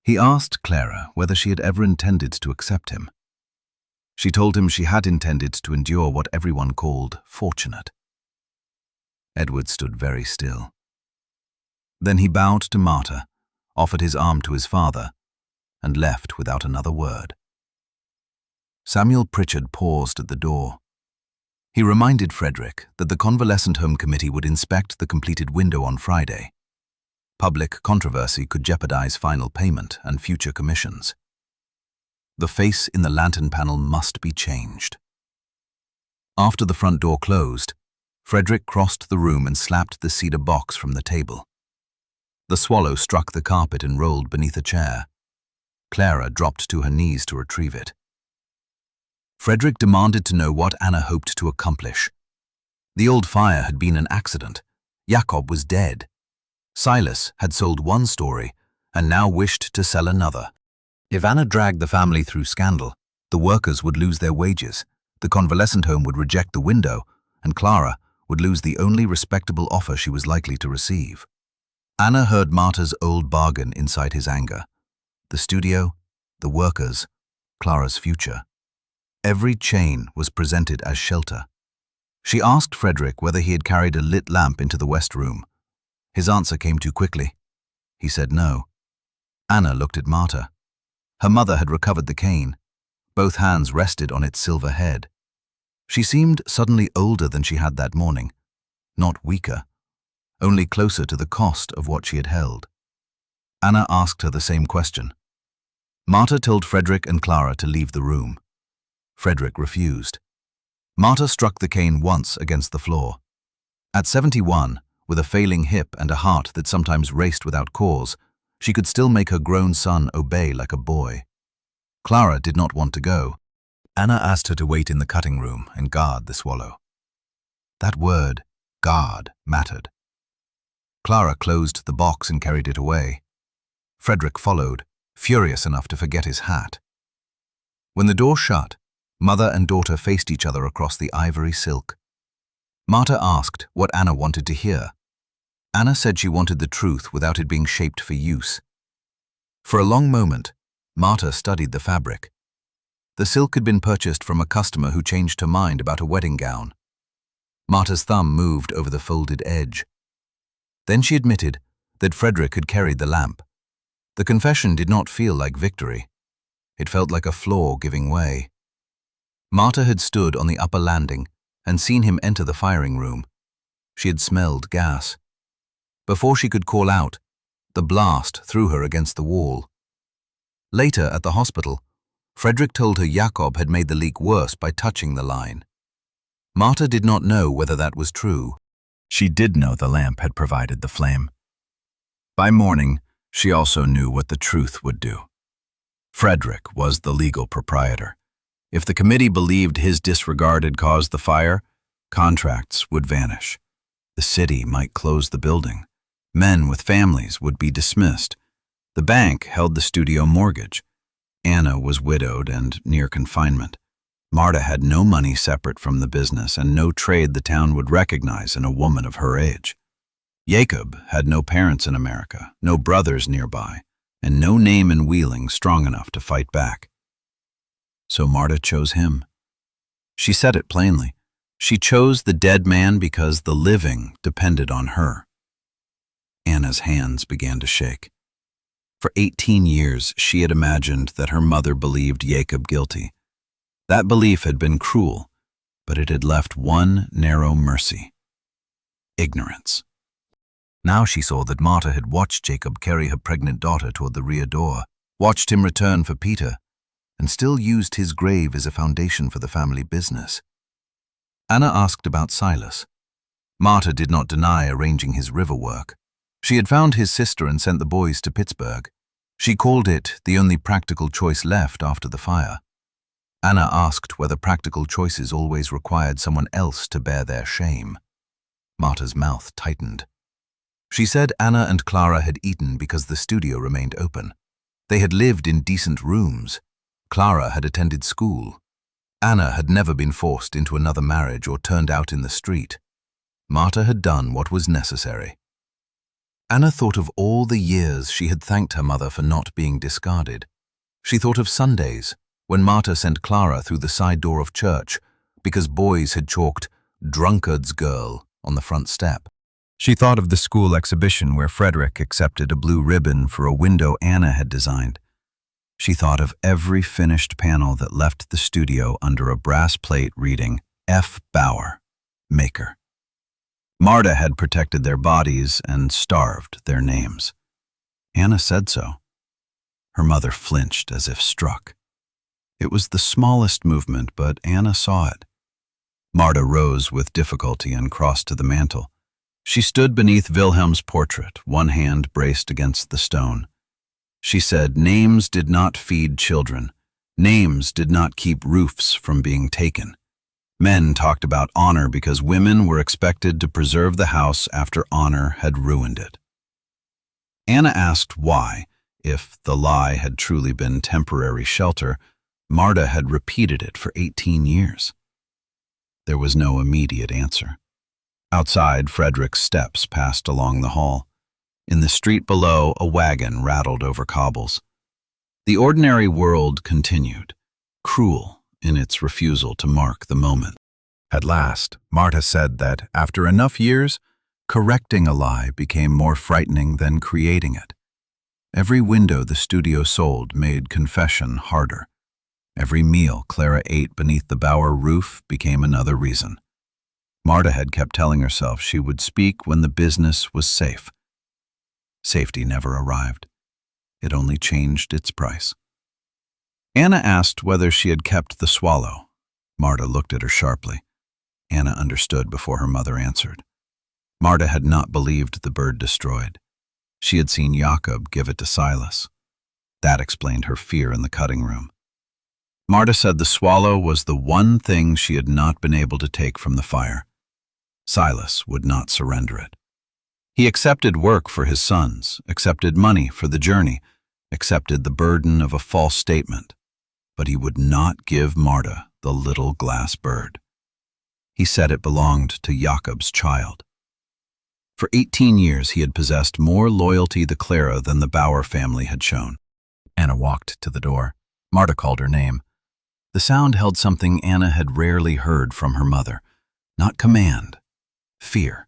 He asked Clara whether she had ever intended to accept him. She told him she had intended to endure what everyone called fortunate. Edward stood very still. Then he bowed to Martha, offered his arm to his father, and left without another word. Samuel Pritchard paused at the door. He reminded Frederick that the Convalescent Home Committee would inspect the completed window on Friday. Public controversy could jeopardize final payment and future commissions. The face in the lantern panel must be changed. After the front door closed, Frederick crossed the room and slapped the cedar box from the table. The swallow struck the carpet and rolled beneath a chair. Clara dropped to her knees to retrieve it. Frederick demanded to know what Anna hoped to accomplish. The old fire had been an accident. Jakob was dead. Silas had sold one story and now wished to sell another. If Anna dragged the family through scandal, the workers would lose their wages, the convalescent home would reject the window, and Clara would lose the only respectable offer she was likely to receive. Anna heard Martha's old bargain inside his anger. The studio, the workers, Clara's future. Every chain was presented as shelter. She asked Frederick whether he had carried a lit lamp into the west room. His answer came too quickly. He said no. Anna looked at Martha. Her mother had recovered the cane. Both hands rested on its silver head. She seemed suddenly older than she had that morning, not weaker, only closer to the cost of what she had held. Anna asked her the same question. Martha told Frederick and Clara to leave the room. Frederick refused. Martha struck the cane once against the floor. At 71, with a failing hip and a heart that sometimes raced without cause, she could still make her grown son obey like a boy. Clara did not want to go. Anna asked her to wait in the cutting room and guard the swallow. That word, guard, mattered. Clara closed the box and carried it away. Frederick followed, furious enough to forget his hat. When the door shut, mother and daughter faced each other across the ivory silk. Martha asked what Anna wanted to hear. Anna said she wanted the truth without it being shaped for use. For a long moment, Martha studied the fabric. The silk had been purchased from a customer who changed her mind about a wedding gown. Martha's thumb moved over the folded edge. Then she admitted that Frederick had carried the lamp. The confession did not feel like victory. It felt like a floor giving way. Martha had stood on the upper landing and seen him enter the firing room. She had smelled gas. Before she could call out, the blast threw her against the wall. Later at the hospital, Frederick told her Jakob had made the leak worse by touching the line. Martha did not know whether that was true. She did know the lamp had provided the flame. By morning, she also knew what the truth would do. Frederick was the legal proprietor. If the committee believed his disregard had caused the fire, contracts would vanish. The city might close the building. Men with families would be dismissed. The bank held the studio mortgage. Anna was widowed and near confinement. Martha had no money separate from the business and no trade the town would recognize in a woman of her age. Jakob had no parents in America, no brothers nearby, and no name in Wheeling strong enough to fight back. So Marta chose him. She said it plainly. She chose the dead man because the living depended on her. Anna's hands began to shake. For 18 years, she had imagined that her mother believed Jakob guilty. That belief had been cruel, but it had left one narrow mercy: ignorance. Now she saw that Marta had watched Jakob carry her pregnant daughter toward the rear door, watched him return for Peter, and still used his grave as a foundation for the family business. Anna asked about Silas. Marta did not deny arranging his river work. She had found his sister and sent the boys to Pittsburgh. She called it the only practical choice left after the fire. Anna asked whether practical choices always required someone else to bear their shame. Marta's mouth tightened. She said Anna and Clara had eaten because the studio remained open. They had lived in decent rooms. Clara had attended school. Anna had never been forced into another marriage or turned out in the street. Marta had done what was necessary. Anna thought of all the years she had thanked her mother for not being discarded. She thought of Sundays, when Marta sent Clara through the side door of church because boys had chalked "drunkard's girl" on the front step. She thought of the school exhibition where Frederick accepted a blue ribbon for a window Anna had designed. She thought of every finished panel that left the studio under a brass plate reading F. Bauer, Maker. Marta had protected their bodies and starved their names. Anna said so. Her mother flinched as if struck. It was the smallest movement, but Anna saw it. Marta rose with difficulty and crossed to the mantel. She stood beneath Wilhelm's portrait, one hand braced against the stone. She said, "Names did not feed children. Names did not keep roofs from being taken. Men talked about honor because women were expected to preserve the house after honor had ruined it." Anna asked why, if the lie had truly been temporary shelter, Marta had repeated it for 18 years. There was no immediate answer. Outside, Frederick's steps passed along the hall. In the street below, a wagon rattled over cobbles. The ordinary world continued, cruel in its refusal to mark the moment. At last, Marta said that, after enough years, correcting a lie became more frightening than creating it. Every window the studio sold made confession harder. Every meal Clara ate beneath the Bauer roof became another reason. Marta had kept telling herself she would speak when the business was safe. Safety never arrived. It only changed its price. Anna asked whether she had kept the swallow. Marta looked at her sharply. Anna understood before her mother answered. Marta had not believed the bird destroyed. She had seen Jakob give it to Silas. That explained her fear in the cutting room. Marta said the swallow was the one thing she had not been able to take from the fire. Silas would not surrender it. He accepted work for his sons, accepted money for the journey, accepted the burden of a false statement, but he would not give Marta the little glass bird. He said it belonged to Jakob's child. For 18 years he had possessed more loyalty to Clara than the Bauer family had shown. Anna walked to the door. Marta called her name. The sound held something Anna had rarely heard from her mother. Not command, fear.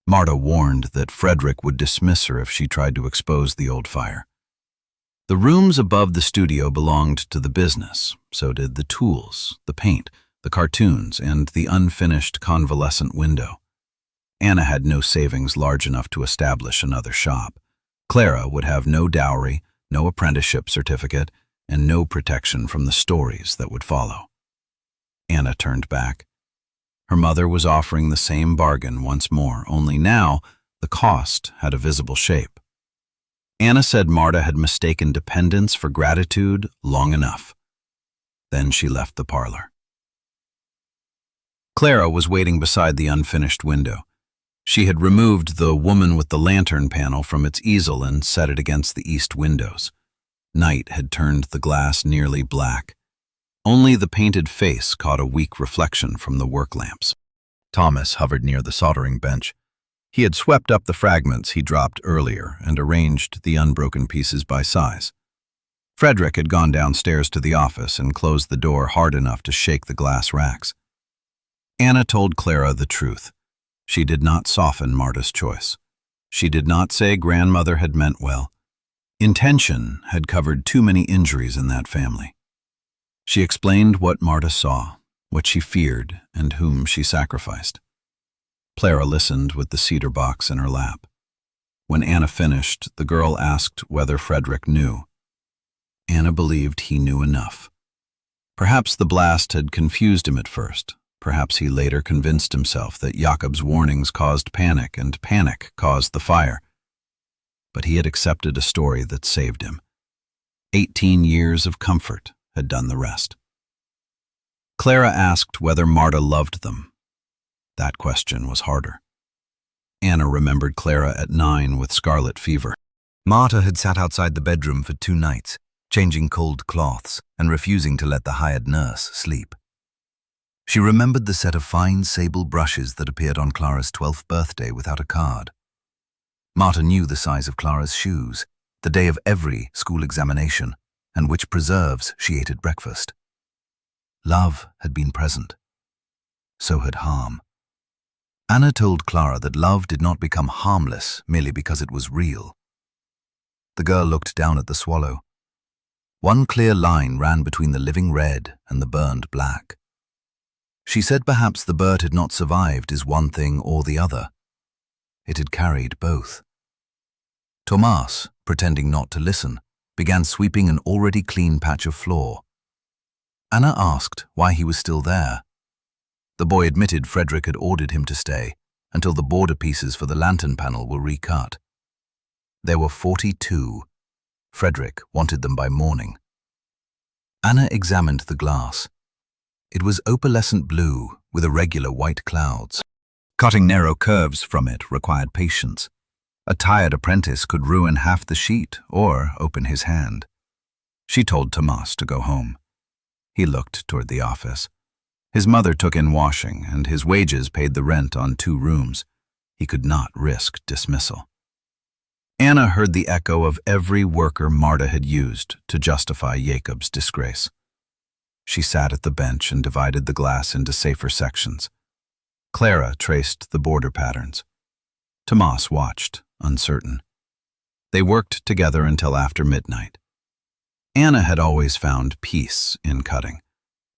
Marta warned that Frederick would dismiss her if she tried to expose the old fire. The rooms above the studio belonged to the business. So did the tools, the paint, the cartoons, and the unfinished convalescent window. Anna had no savings large enough to establish another shop. Clara would have no dowry, no apprenticeship certificate, and no protection from the stories that would follow. Anna turned back. Her mother was offering the same bargain once more, only now the cost had a visible shape. Anna said Marta had mistaken dependence for gratitude long enough. Then she left the parlor. Clara was waiting beside the unfinished window. She had removed the woman with the lantern panel from its easel and set it against the east windows. Night had turned the glass nearly black. Only the painted face caught a weak reflection from the work lamps. Thomas hovered near the soldering bench. He had swept up the fragments he dropped earlier and arranged the unbroken pieces by size. Frederick had gone downstairs to the office and closed the door hard enough to shake the glass racks. Anna told Clara the truth. She did not soften Marta's choice. She did not say grandmother had meant well. Intention had covered too many injuries in that family. She explained what Marta saw, what she feared, and whom she sacrificed. Clara listened with the cedar box in her lap. When Anna finished, the girl asked whether Frederick knew. Anna believed he knew enough. Perhaps the blast had confused him at first. Perhaps he later convinced himself that Jakob's warnings caused panic and panic caused the fire. But he had accepted a story that saved him. 18 years of comfort had done the rest. Clara asked whether Marta loved them. That question was harder. Anna remembered Clara at 9 with scarlet fever. Marta had sat outside the bedroom for 2 nights, changing cold cloths and refusing to let the hired nurse sleep. She remembered the set of fine sable brushes that appeared on Clara's 12th birthday without a card. Marta knew the size of Clara's shoes, the day of every school examination, and which preserves she ate at breakfast. Love had been present. So had harm. Anna told Clara that love did not become harmless merely because it was real. The girl looked down at the swallow. One clear line ran between the living red and the burned black. She said perhaps the bird had not survived as one thing or the other. It had carried both. Tomas, pretending not to listen, began sweeping an already clean patch of floor. Anna asked why he was still there. The boy admitted Frederick had ordered him to stay until the border pieces for the lantern panel were recut. There were 42. Frederick wanted them by morning. Anna examined the glass. It was opalescent blue with irregular white clouds. Cutting narrow curves from it required patience. A tired apprentice could ruin half the sheet or open his hand. She told Tomas to go home. He looked toward the office. His mother took in washing, and his wages paid the rent on 2 rooms. He could not risk dismissal. Anna heard the echo of every worker Marta had used to justify Jakob's disgrace. She sat at the bench and divided the glass into safer sections. Clara traced the border patterns. Tomas watched, uncertain. They worked together until after midnight. Anna had always found peace in cutting.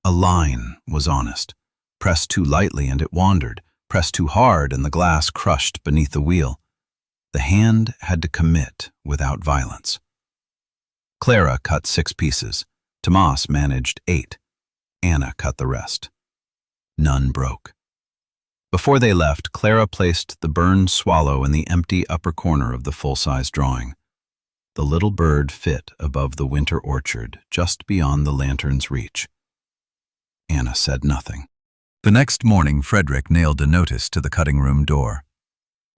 A line was honest. Press too lightly and it wandered. Press too hard and the glass crushed beneath the wheel. The hand had to commit without violence. Clara cut 6 pieces. Tomas managed 8. Anna cut the rest. None broke. Before they left, Clara placed the burned swallow in the empty upper corner of the full-size drawing. The little bird fit above the winter orchard, just beyond the lantern's reach. Anna said nothing. The next morning, Frederick nailed a notice to the cutting room door.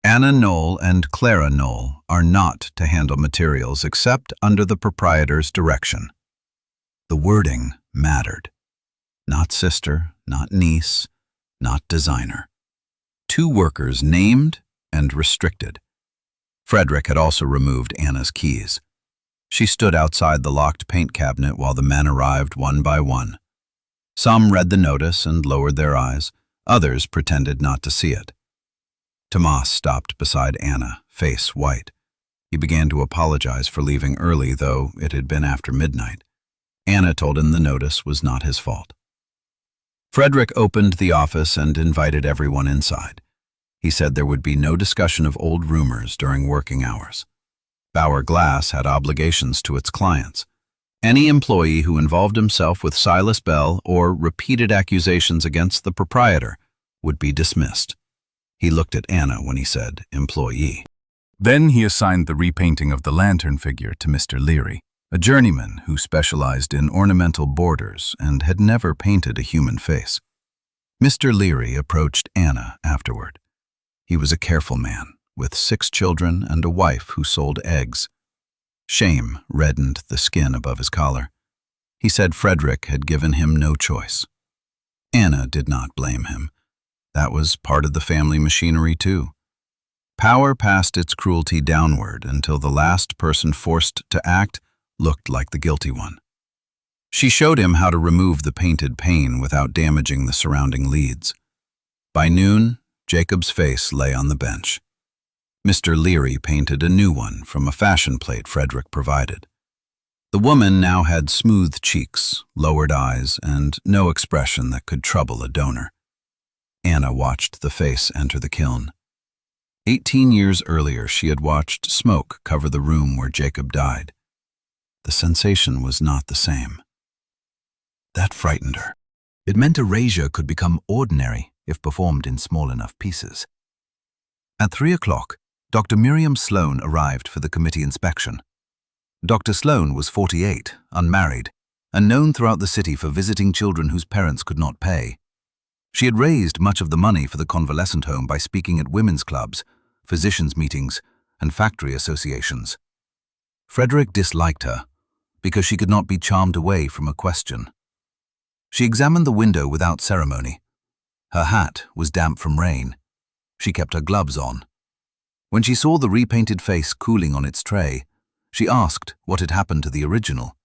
Anna Noll and Clara Noll are not to handle materials except under the proprietor's direction. The wording mattered. Not sister, not niece, not designer. 2 workers named and restricted. Frederick had also removed Anna's keys. She stood outside the locked paint cabinet while the men arrived one by one. Some read the notice and lowered their eyes. Others pretended not to see it. Tomas stopped beside Anna, face white. He began to apologize for leaving early, though it had been after midnight. Anna told him the notice was not his fault. Frederick opened the office and invited everyone inside. He said there would be no discussion of old rumors during working hours. Bauer Glass had obligations to its clients. Any employee who involved himself with Silas Bell or repeated accusations against the proprietor would be dismissed. He looked at Anna when he said employee. Then he assigned the repainting of the lantern figure to Mr. Leary, a journeyman who specialized in ornamental borders and had never painted a human face. Mr. Leary approached Anna afterward. He was a careful man, with 6 children and a wife who sold eggs. Shame reddened the skin above his collar. He said Frederick had given him no choice. Anna did not blame him. That was part of the family machinery too. Power passed its cruelty downward until the last person forced to act looked like the guilty one. She showed him how to remove the painted pane without damaging the surrounding leads. By noon, Jakob's face lay on the bench. Mr. Leary painted a new one from a fashion plate Frederick provided. The woman now had smooth cheeks, lowered eyes, and no expression that could trouble a donor. Anna watched the face enter the kiln. 18 years earlier, she had watched smoke cover the room where Jakob died. The sensation was not the same. That frightened her. It meant erasure could become ordinary if performed in small enough pieces. At 3 o'clock, Dr. Miriam Sloane arrived for the committee inspection. Dr. Sloane was 48, unmarried, and known throughout the city for visiting children whose parents could not pay. She had raised much of the money for the convalescent home by speaking at women's clubs, physicians' meetings, and factory associations. Frederick disliked her because she could not be charmed away from a question. She examined the window without ceremony. Her hat was damp from rain. She kept her gloves on. When she saw the repainted face cooling on its tray, she asked what had happened to the original.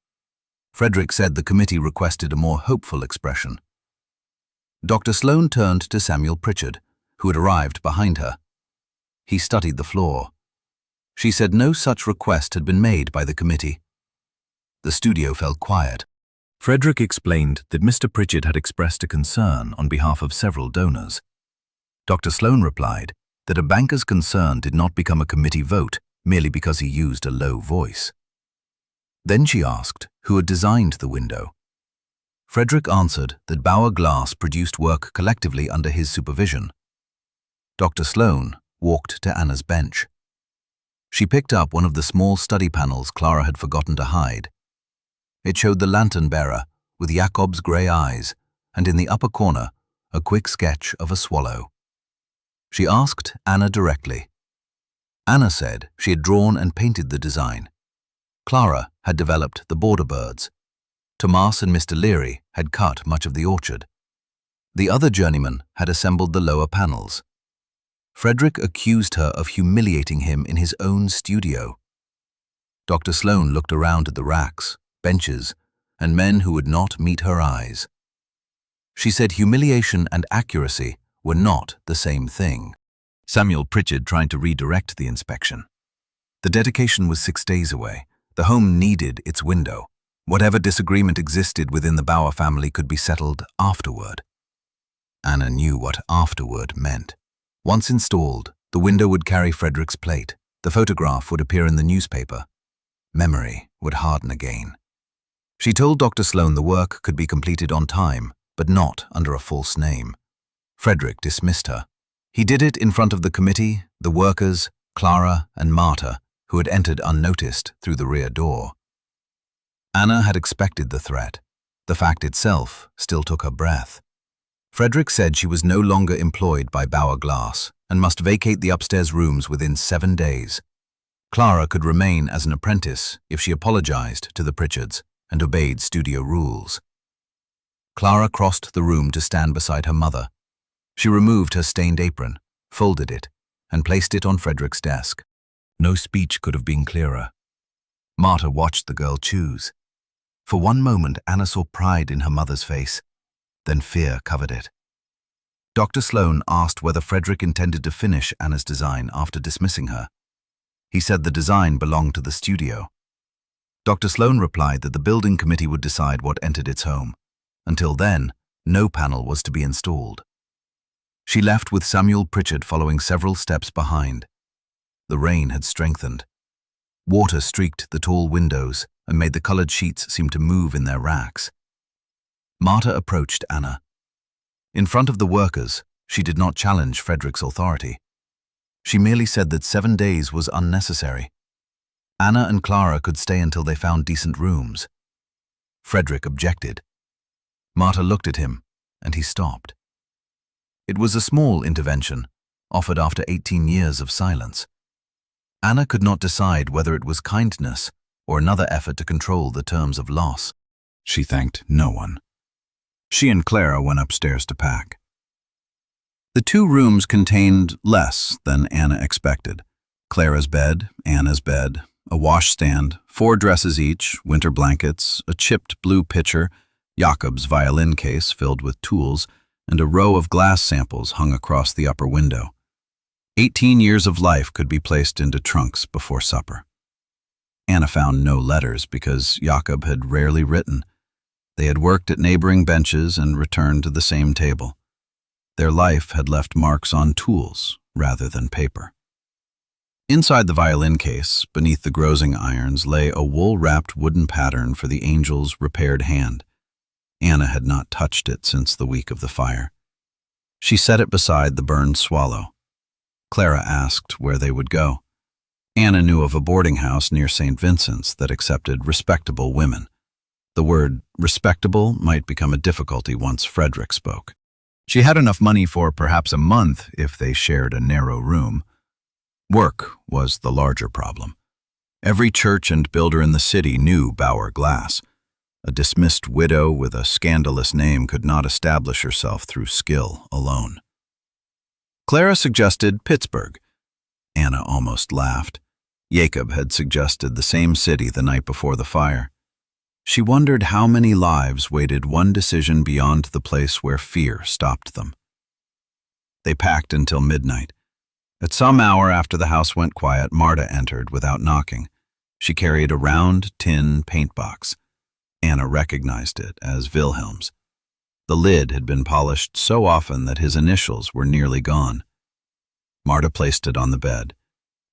Frederick said the committee requested a more hopeful expression. Dr. Sloane turned to Samuel Pritchard, who had arrived behind her. He studied the floor. She said no such request had been made by the committee. The studio fell quiet. Frederick explained that Mr. Pritchard had expressed a concern on behalf of several donors. Dr. Sloane replied that a banker's concern did not become a committee vote merely because he used a low voice. Then she asked who had designed the window. Frederick answered that Bauer Glass produced work collectively under his supervision. Dr. Sloane walked to Anna's bench. She picked up one of the small study panels Clara had forgotten to hide. It showed the lantern-bearer with Jakob's grey eyes, and in the upper corner, a quick sketch of a swallow. She asked Anna directly. Anna said she had drawn and painted the design. Clara had developed the border birds. Tomas and Mr. Leary had cut much of the orchard. The other journeyman had assembled the lower panels. Frederick accused her of humiliating him in his own studio. Dr. Sloane looked around at the racks, benches, and men who would not meet her eyes. She said humiliation and accuracy were not the same thing. Samuel Pritchard tried to redirect the inspection. The dedication was 6 days away. The home needed its window. Whatever disagreement existed within the Bauer family could be settled afterward. Anna knew what afterward meant. Once installed, the window would carry Frederick's plate. The photograph would appear in the newspaper. Memory would harden again. She told Dr. Sloane the work could be completed on time, but not under a false name. Frederick dismissed her. He did it in front of the committee, the workers, Clara and Marta, who had entered unnoticed through the rear door. Anna had expected the threat. The fact itself still took her breath. Frederick said she was no longer employed by Bauer Glass and must vacate the upstairs rooms within 7 days. Clara could remain as an apprentice if she apologized to the Pritchards and obeyed studio rules. Clara crossed the room to stand beside her mother. She removed her stained apron, folded it, and placed it on Frederick's desk. No speech could have been clearer. Marta watched the girl choose. For one moment, Anna saw pride in her mother's face. Then fear covered it. Dr. Sloane asked whether Frederick intended to finish Anna's design after dismissing her. He said the design belonged to the studio. Dr. Sloane replied that the building committee would decide what entered its home. Until then, no panel was to be installed. She left with Samuel Pritchard following several steps behind. The rain had strengthened. Water streaked the tall windows and made the colored sheets seem to move in their racks. Marta approached Anna. In front of the workers, she did not challenge Frederick's authority. She merely said that 7 days was unnecessary. Anna and Clara could stay until they found decent rooms. Frederick objected. Marta looked at him, and he stopped. It was a small intervention, offered after 18 years of silence. Anna could not decide whether it was kindness or another effort to control the terms of loss. She thanked no one. She and Clara went upstairs to pack. The 2 rooms contained less than Anna expected. Clara's bed, Anna's bed, a washstand, 4 dresses each, winter blankets, a chipped blue pitcher, Jakob's violin case filled with tools, and a row of glass samples hung across the upper window. 18 years of life could be placed into trunks before supper. Anna found no letters because Jakob had rarely written. They had worked at neighboring benches and returned to the same table. Their life had left marks on tools rather than paper. Inside the violin case, beneath the grozing irons, lay a wool-wrapped wooden pattern for the angel's repaired hand. Anna had not touched it since the week of the fire. She set it beside the burned swallow. Clara asked where they would go. Anna knew of a boarding house near St. Vincent's that accepted respectable women. The word respectable might become a difficulty once Frederick spoke. She had enough money for perhaps a month if they shared a narrow room. Work was the larger problem. Every church and builder in the city knew Bauer glass. A dismissed widow with a scandalous name could not establish herself through skill alone. Clara suggested Pittsburgh. Anna almost laughed. Jakob had suggested the same city the night before the fire. She wondered how many lives waited one decision beyond the place where fear stopped them. They packed until midnight. At some hour after the house went quiet, Marta entered without knocking. She carried a round tin paint box. Anna recognized it as Wilhelm's. The lid had been polished so often that his initials were nearly gone. Marta placed it on the bed.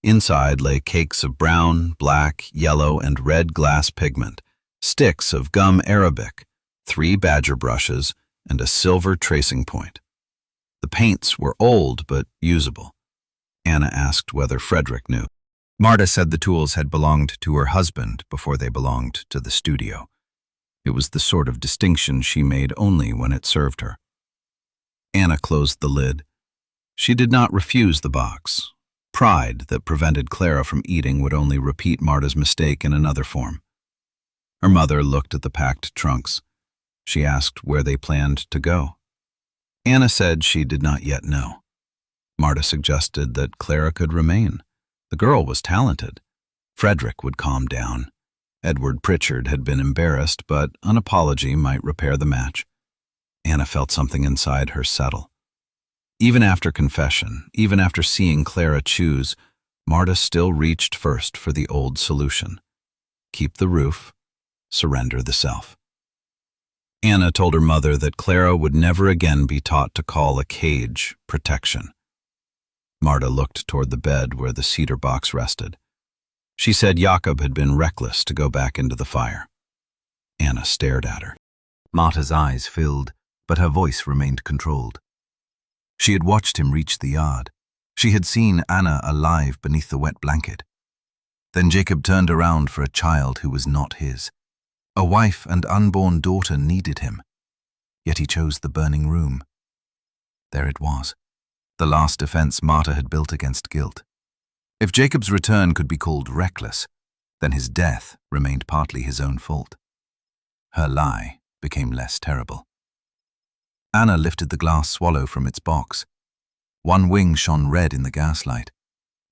Inside lay cakes of brown, black, yellow, and red glass pigment, sticks of gum arabic, 3 badger brushes, and a silver tracing point. The paints were old but usable. Anna asked whether Frederick knew. Marta said the tools had belonged to her husband before they belonged to the studio. It was the sort of distinction she made only when it served her. Anna closed the lid. She did not refuse the box. Pride that prevented Clara from eating would only repeat Marta's mistake in another form. Her mother looked at the packed trunks. She asked where they planned to go. Anna said she did not yet know. Marta suggested that Clara could remain. The girl was talented. Frederick would calm down. Edward Pritchard had been embarrassed, but an apology might repair the match. Anna felt something inside her settle. Even after confession, even after seeing Clara choose, Marta still reached first for the old solution. Keep the roof, surrender the self. Anna told her mother that Clara would never again be taught to call a cage protection. Marta looked toward the bed where the cedar box rested. She said Jakob had been reckless to go back into the fire. Anna stared at her. Marta's eyes filled, but her voice remained controlled. She had watched him reach the yard. She had seen Anna alive beneath the wet blanket. Then Jakob turned around for a child who was not his. A wife and unborn daughter needed him. Yet he chose the burning room. There it was, the last defense Marta had built against guilt. If Jakob's return could be called reckless, then his death remained partly his own fault. Her lie became less terrible. Anna lifted the glass swallow from its box. One wing shone red in the gaslight.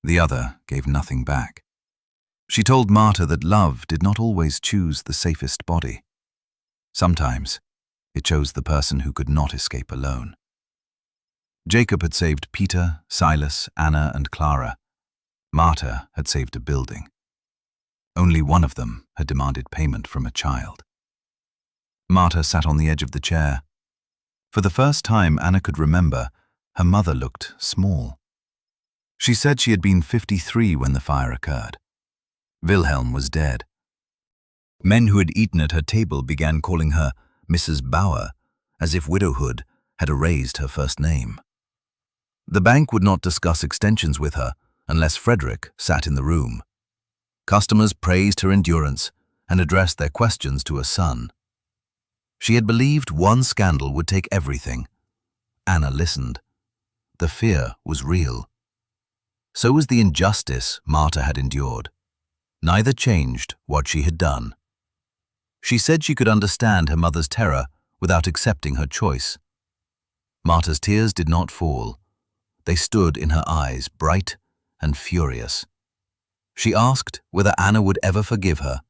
The other gave nothing back. She told Marta that love did not always choose the safest body. Sometimes it chose the person who could not escape alone. Jakob had saved Peter, Silas, Anna, and Clara. Marta had saved a building. Only one of them had demanded payment from a child. Marta sat on the edge of the chair. For the first time Anna could remember, her mother looked small. She said she had been 53 when the fire occurred. Wilhelm was dead. Men who had eaten at her table began calling her Mrs. Bauer, as if widowhood had erased her first name. The bank would not discuss extensions with her unless Frederick sat in the room. Customers praised her endurance and addressed their questions to her son. She had believed one scandal would take everything. Anna listened. The fear was real. So was the injustice Marta had endured. Neither changed what she had done. She said she could understand her mother's terror without accepting her choice. Marta's tears did not fall. They stood in her eyes, bright and furious. She asked whether Anna would ever forgive her.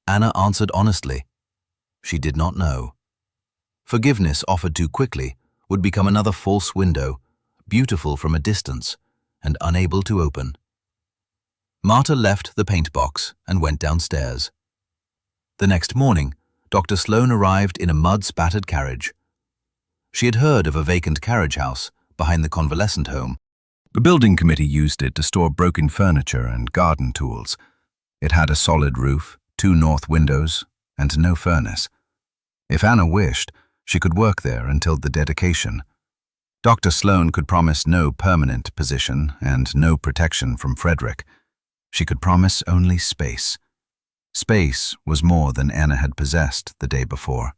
Anna answered honestly. She did not know. Forgiveness offered too quickly would become another false window, beautiful from a distance and unable to open. Marta left the paint box and went downstairs. The next morning, Dr. Sloane arrived in a mud-spattered carriage. She had heard of a vacant carriage house behind the convalescent home. The building committee used it to store broken furniture and garden tools. It had a solid roof, 2 north windows, and no furnace. If Anna wished, she could work there until the dedication. Dr. Sloane could promise no permanent position and no protection from Frederick. She could promise only space. Space was more than Anna had possessed the day before.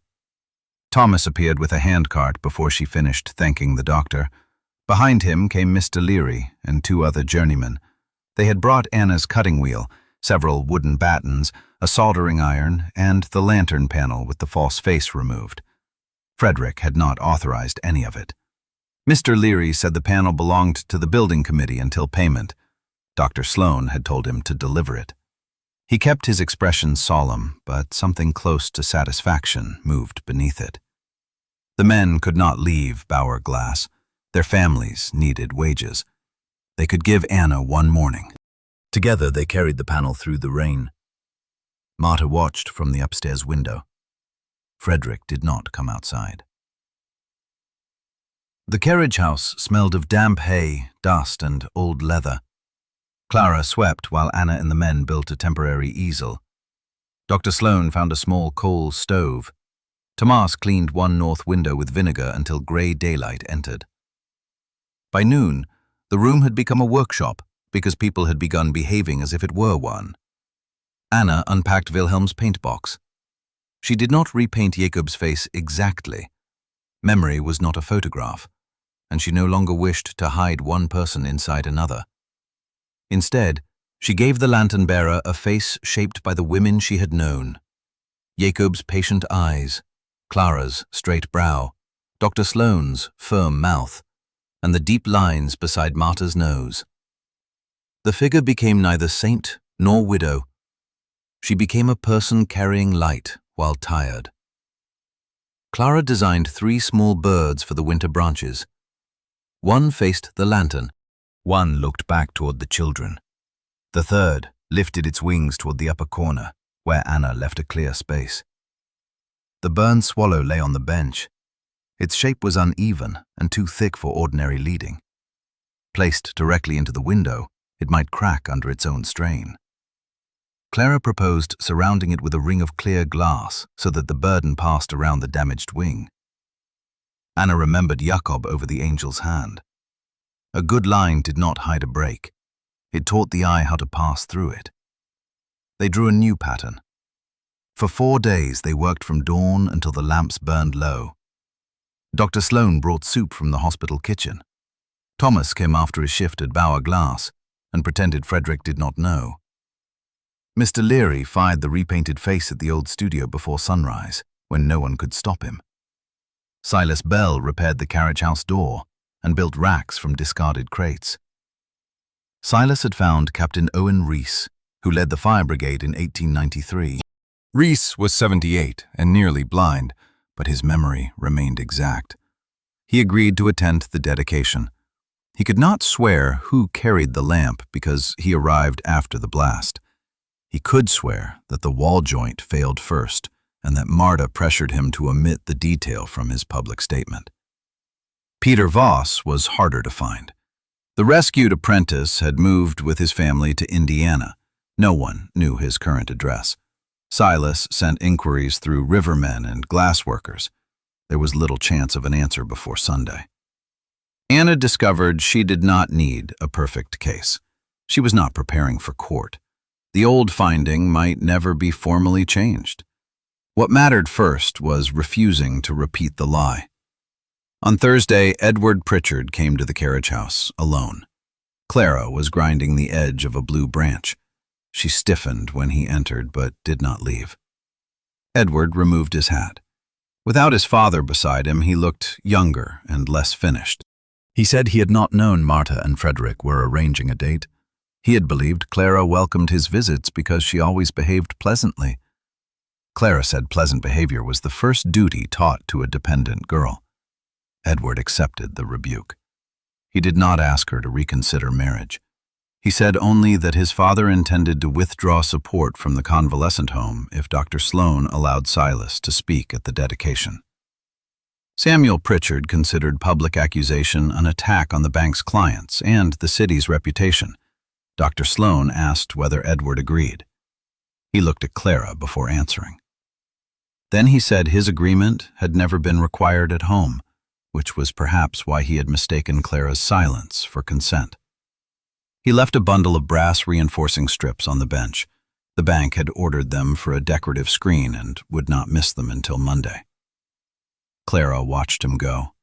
Thomas appeared with a handcart before she finished thanking the doctor. Behind him came Mr. Leary and 2 other journeymen. They had brought Anna's cutting wheel, several wooden battens, a soldering iron, and the lantern panel with the false face removed. Frederick had not authorized any of it. Mr. Leary said the panel belonged to the building committee until payment. Dr. Sloane had told him to deliver it. He kept his expression solemn, but something close to satisfaction moved beneath it. The men could not leave Bauer Glass. Their families needed wages. They could give Anna one morning. Together they carried the panel through the rain. Marta watched from the upstairs window. Frederick did not come outside. The carriage house smelled of damp hay, dust, and old leather. Clara swept while Anna and the men built a temporary easel. Dr. Sloane found a small coal stove. Tomas cleaned one north window with vinegar until grey daylight entered. By noon, the room had become a workshop because people had begun behaving as if it were one. Anna unpacked Wilhelm's paint box. She did not repaint Jakob's face exactly. Memory was not a photograph, and she no longer wished to hide one person inside another. Instead, she gave the lantern-bearer a face shaped by the women she had known. Jakob's patient eyes, Clara's straight brow, Dr. Sloane's firm mouth, and the deep lines beside Marta's nose. The figure became neither saint nor widow. She became a person carrying light while tired. Clara designed 3 small birds for the winter branches. One faced the lantern. One looked back toward the children. The third lifted its wings toward the upper corner, where Anna left a clear space. The burned swallow lay on the bench. Its shape was uneven and too thick for ordinary leading. Placed directly into the window, it might crack under its own strain. Clara proposed surrounding it with a ring of clear glass so that the burden passed around the damaged wing. Anna remembered Jakob over the angel's hand. A good line did not hide a break. It taught the eye how to pass through it. They drew a new pattern. For 4 days they worked from dawn until the lamps burned low. Dr. Sloane brought soup from the hospital kitchen. Thomas came after his shift at Bauer Glass and pretended Frederick did not know. Mr. Leary fired the repainted face at the old studio before sunrise, when no one could stop him. Silas Bell repaired the carriage house door and built racks from discarded crates. Silas had found Captain Owen Rees, who led the fire brigade in 1893. Rees was 78 and nearly blind, but his memory remained exact. He agreed to attend the dedication. He could not swear who carried the lamp because he arrived after the blast. He could swear that the wall joint failed first and that Marta pressured him to omit the detail from his public statement. Peter Voss was harder to find. The rescued apprentice had moved with his family to Indiana. No one knew his current address. Silas sent inquiries through rivermen and glassworkers. There was little chance of an answer before Sunday. Anna discovered she did not need a perfect case. She was not preparing for court. The old finding might never be formally changed. What mattered first was refusing to repeat the lie. On Thursday, Edward Pritchard came to the carriage house, alone. Clara was grinding the edge of a blue branch. She stiffened when he entered, but did not leave. Edward removed his hat. Without his father beside him, he looked younger and less finished. He said he had not known Marta and Frederick were arranging a date. He had believed Clara welcomed his visits because she always behaved pleasantly. Clara said pleasant behavior was the first duty taught to a dependent girl. Edward accepted the rebuke. He did not ask her to reconsider marriage. He said only that his father intended to withdraw support from the convalescent home if Dr. Sloane allowed Silas to speak at the dedication. Samuel Pritchard considered public accusation an attack on the bank's clients and the city's reputation. Dr. Sloane asked whether Edward agreed. He looked at Clara before answering. Then he said his agreement had never been required at home, which was perhaps why he had mistaken Clara's silence for consent. He left a bundle of brass reinforcing strips on the bench. The bank had ordered them for a decorative screen and would not miss them until Monday. Clara watched him go.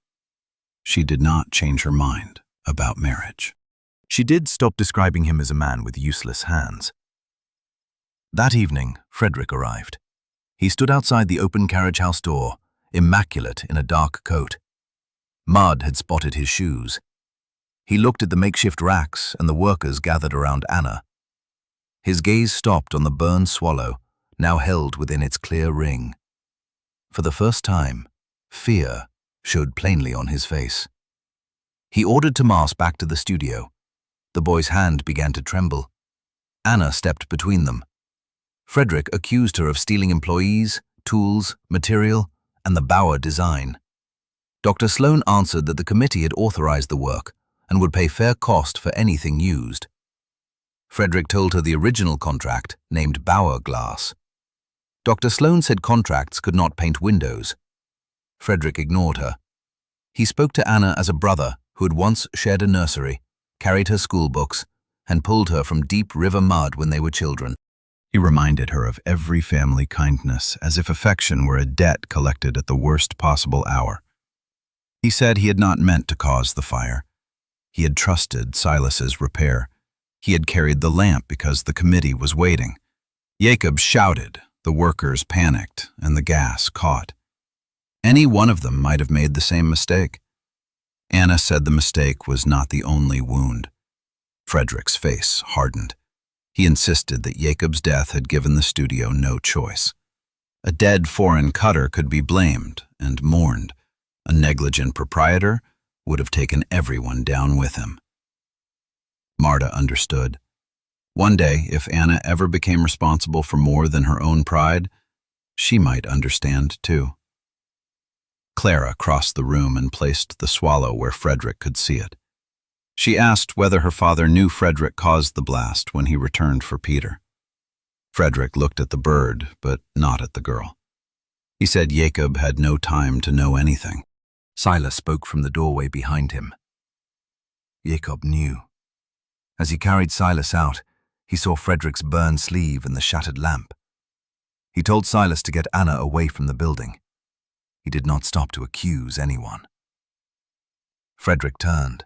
She did not change her mind about marriage. She did stop describing him as a man with useless hands. That evening, Frederick arrived. He stood outside the open carriage house door, immaculate in a dark coat. Mud had spotted his shoes. He looked at the makeshift racks and the workers gathered around Anna. His gaze stopped on the burned swallow, now held within its clear ring. For the first time, fear showed plainly on his face. He ordered Tomas back to the studio. The boy's hand began to tremble. Anna stepped between them. Frederick accused her of stealing employees, tools, material, and the Bauer design. Dr. Sloane answered that the committee had authorized the work and would pay fair cost for anything used. Frederick told her the original contract, named Bauer glass. Dr. Sloane said contracts could not paint windows. Frederick ignored her. He spoke to Anna as a brother who had once shared a nursery, carried her school books, and pulled her from deep river mud when they were children. He reminded her of every family kindness, as if affection were a debt collected at the worst possible hour. He said he had not meant to cause the fire. He had trusted Silas's repair. He had carried the lamp because the committee was waiting. Jakob shouted, the workers panicked, and the gas caught. Any one of them might have made the same mistake. Anna said the mistake was not the only wound. Frederick's face hardened. He insisted that Jakob's death had given the studio no choice. A dead foreign cutter could be blamed and mourned. A negligent proprietor would have taken everyone down with him. Marta understood. One day, if Anna ever became responsible for more than her own pride, she might understand too. Clara crossed the room and placed the swallow where Frederick could see it. She asked whether her father knew Frederick caused the blast when he returned for Peter. Frederick looked at the bird, but not at the girl. He said Jakob had no time to know anything. Silas spoke from the doorway behind him. Jakob knew. As he carried Silas out, he saw Frederick's burned sleeve and the shattered lamp. He told Silas to get Anna away from the building. He did not stop to accuse anyone. Frederick turned.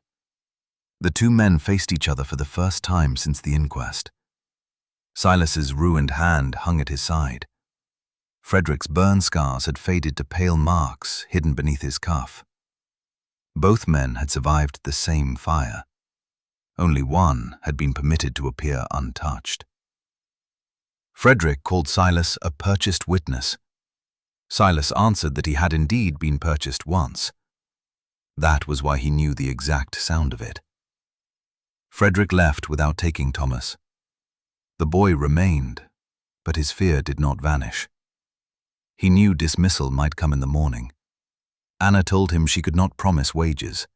The two men faced each other for the first time since the inquest. Silas's ruined hand hung at his side. Frederick's burn scars had faded to pale marks hidden beneath his cuff. Both men had survived the same fire. Only one had been permitted to appear untouched. Frederick called Silas a purchased witness. Silas answered that he had indeed been purchased once. That was why he knew the exact sound of it. Frederick left without taking Thomas. The boy remained, but his fear did not vanish. He knew dismissal might come in the morning. Anna told him she could not promise wages.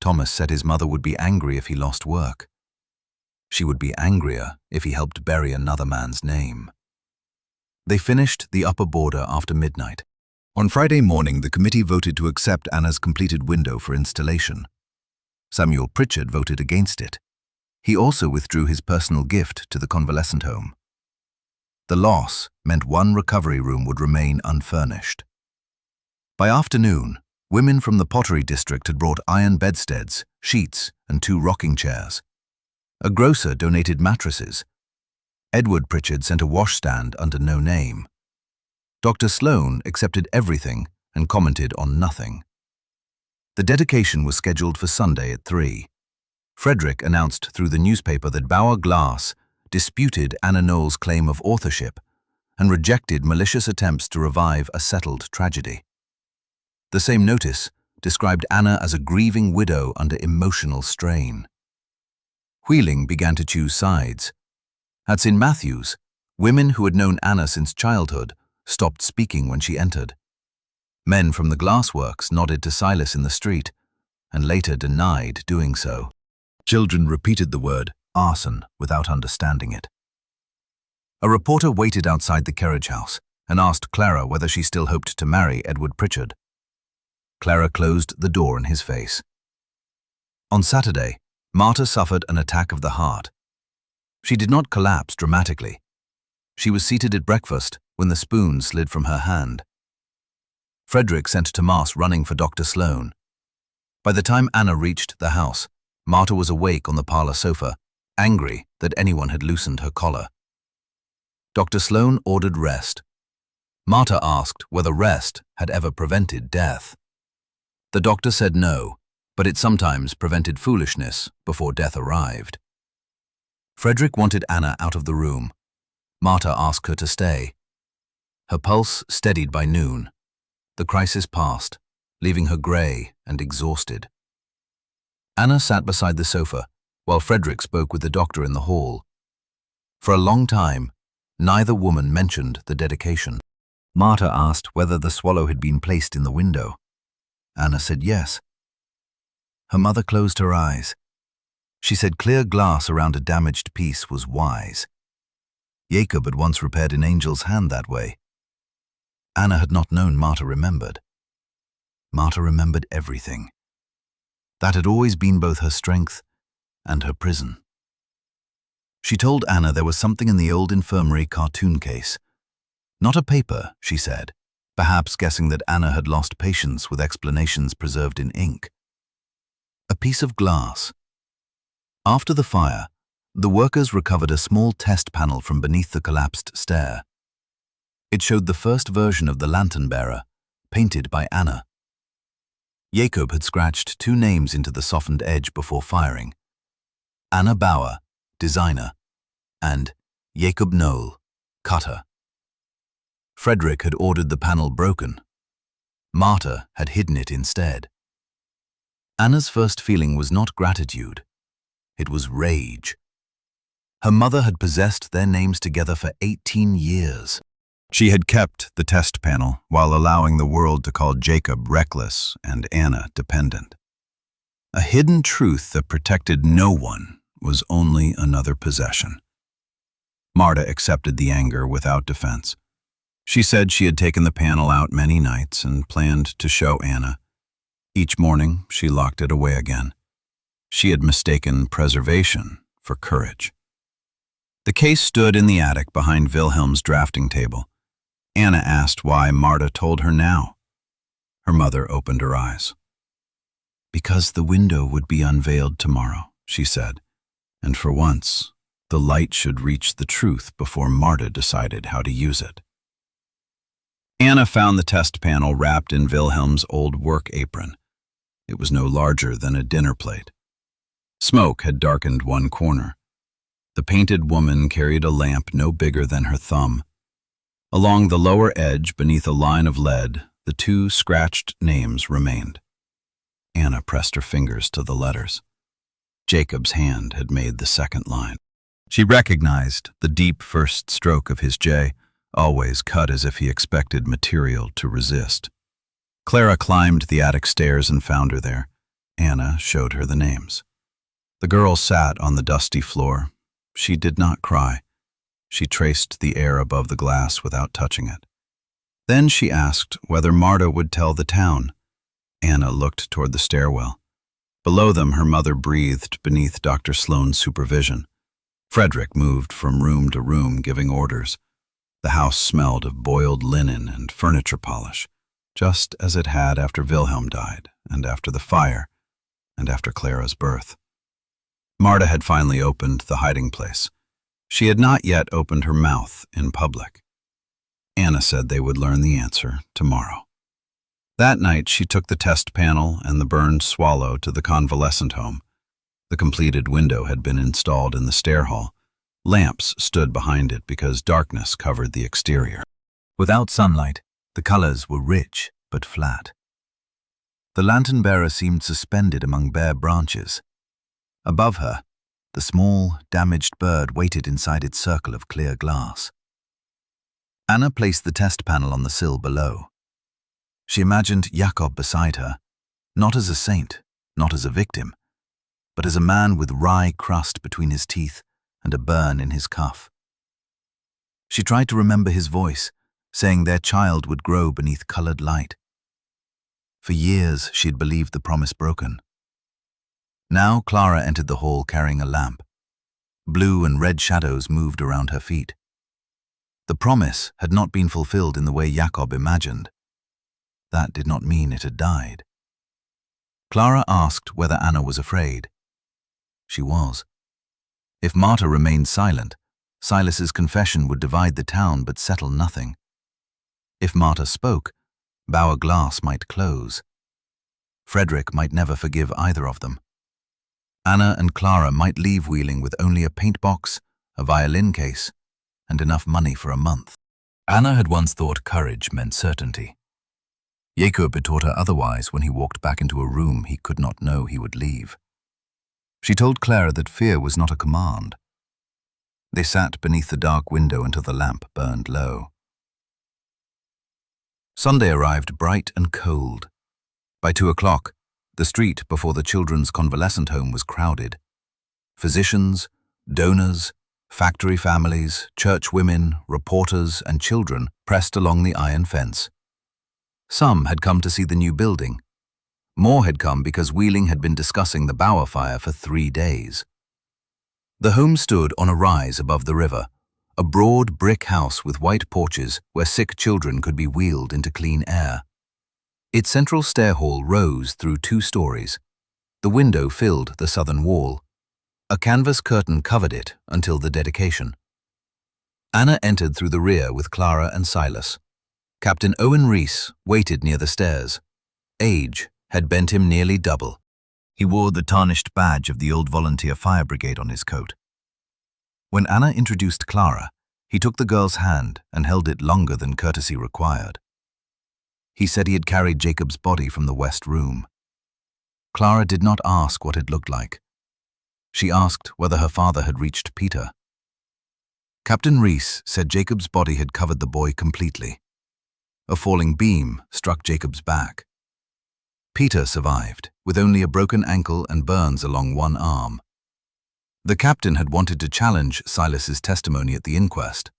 Thomas said his mother would be angry if he lost work. She would be angrier if he helped bury another man's name. They finished the upper border after midnight. On Friday morning, the committee voted to accept Anna's completed window for installation. Samuel Pritchard voted against it. He also withdrew his personal gift to the convalescent home. The loss meant one recovery room would remain unfurnished. By afternoon, women from the pottery district had brought iron bedsteads, sheets, and 2 rocking chairs. A grocer donated mattresses. Edward Pritchard sent a washstand under no name. Dr. Sloane accepted everything and commented on nothing. The dedication was scheduled for Sunday at 3. Frederick announced through the newspaper that Bauer Glass disputed Anna Noll's claim of authorship and rejected malicious attempts to revive a settled tragedy. The same notice described Anna as a grieving widow under emotional strain. Wheeling began to choose sides. At St. Matthew's, women who had known Anna since childhood stopped speaking when she entered. Men from the glassworks nodded to Silas in the street and later denied doing so. Children repeated the word arson without understanding it. A reporter waited outside the carriage house and asked Clara whether she still hoped to marry Edward Pritchard. Clara closed the door in his face. On Saturday, Marta suffered an attack of the heart. She did not collapse dramatically. She was seated at breakfast when the spoon slid from her hand. Frederick sent to Mass running for Dr. Sloane. By the time Anna reached the house, Marta was awake on the parlor sofa, angry that anyone had loosened her collar. Dr. Sloane ordered rest. Marta asked whether rest had ever prevented death. The doctor said no, but it sometimes prevented foolishness before death arrived. Frederick wanted Anna out of the room. Marta asked her to stay. Her pulse steadied by noon. The crisis passed, leaving her grey and exhausted. Anna sat beside the sofa, while Frederick spoke with the doctor in the hall. For a long time, neither woman mentioned the dedication. Marta asked whether the swallow had been placed in the window. Anna said yes. Her mother closed her eyes. She said clear glass around a damaged piece was wise. Jakob had once repaired an angel's hand that way. Anna had not known Marta remembered. Marta remembered everything. That had always been both her strength and her prison. She told Anna there was something in the old infirmary cartoon case. Not a paper, she said, perhaps guessing that Anna had lost patience with explanations preserved in ink. A piece of glass. After the fire, the workers recovered a small test panel from beneath the collapsed stair. It showed the first version of the lantern bearer, painted by Anna. Jakob had scratched 2 names into the softened edge before firing. Anna Bauer, designer, and Jakob Noll, cutter. Frederick had ordered the panel broken. Marta had hidden it instead. Anna's first feeling was not gratitude. It was rage. Her mother had possessed their names together for 18 years. She had kept the test panel while allowing the world to call Jakob reckless and Anna dependent. A hidden truth that protected no one was only another possession. Marta accepted the anger without defense. She said she had taken the panel out many nights and planned to show Anna. Each morning, she locked it away again. She had mistaken preservation for courage. The case stood in the attic behind Wilhelm's drafting table. Anna asked why Marta told her now. Her mother opened her eyes. Because the window would be unveiled tomorrow, she said, and for once, the light should reach the truth before Marta decided how to use it. Anna found the test panel wrapped in Wilhelm's old work apron. It was no larger than a dinner plate. Smoke had darkened one corner. The painted woman carried a lamp no bigger than her thumb. Along the lower edge, beneath a line of lead, the 2 scratched names remained. Anna pressed her fingers to the letters. Jacob's hand had made the second line. She recognized the deep first stroke of his J, always cut as if he expected material to resist. Clara climbed the attic stairs and found her there. Anna showed her the names. The girl sat on the dusty floor. She did not cry. She traced the air above the glass without touching it. Then she asked whether Marta would tell the town. Anna looked toward the stairwell. Below them, her mother breathed beneath Dr. Sloane's supervision. Frederick moved from room to room, giving orders. The house smelled of boiled linen and furniture polish, just as it had after Wilhelm died, and after the fire, and after Clara's birth. Marta had finally opened the hiding place. She had not yet opened her mouth in public. Anna said they would learn the answer tomorrow. That night, she took the test panel and the burned swallow to the convalescent home. The completed window had been installed in the stair hall. Lamps stood behind it because darkness covered the exterior. Without sunlight, the colors were rich but flat. The lantern-bearer seemed suspended among bare branches. Above her, the small, damaged bird waited inside its circle of clear glass. Anna placed the test panel on the sill below. She imagined Jakob beside her, not as a saint, not as a victim, but as a man with rye crust between his teeth and a burn in his cuff. She tried to remember his voice, saying their child would grow beneath colored light. For years, she had believed the promise broken. Now Clara entered the hall carrying a lamp. Blue and red shadows moved around her feet. The promise had not been fulfilled in the way Jakob imagined. That did not mean it had died. Clara asked whether Anna was afraid. She was. If Marta remained silent, Silas's confession would divide the town but settle nothing. If Marta spoke, Bauer glass might close. Frederick might never forgive either of them. Anna and Clara might leave Wheeling with only a paint box, a violin case, and enough money for a month. Anna had once thought courage meant certainty. Jakob had taught her otherwise when he walked back into a room he could not know he would leave. She told Clara that fear was not a command. They sat beneath the dark window until the lamp burned low. Sunday arrived bright and cold. By 2 o'clock, the street before the children's convalescent home was crowded. Physicians, donors, factory families, church women, reporters, and children pressed along the iron fence. Some had come to see the new building. More had come because Wheeling had been discussing the Bauer fire for 3 days. The home stood on a rise above the river, a broad brick house with white porches where sick children could be wheeled into clean air. Its central stair hall rose through 2 stories. The window filled the southern wall. A canvas curtain covered it until the dedication. Anna entered through the rear with Clara and Silas. Captain Owen Rees waited near the stairs. Age had bent him nearly double. He wore the tarnished badge of the old volunteer fire brigade on his coat. When Anna introduced Clara, he took the girl's hand and held it longer than courtesy required. He said he had carried Jakob's body from the west room. Clara did not ask what it looked like. She asked whether her father had reached Peter. Captain Rees said Jakob's body had covered the boy completely. A falling beam struck Jakob's back. Peter survived, with only a broken ankle and burns along one arm. The captain had wanted to challenge Silas's testimony at the inquest,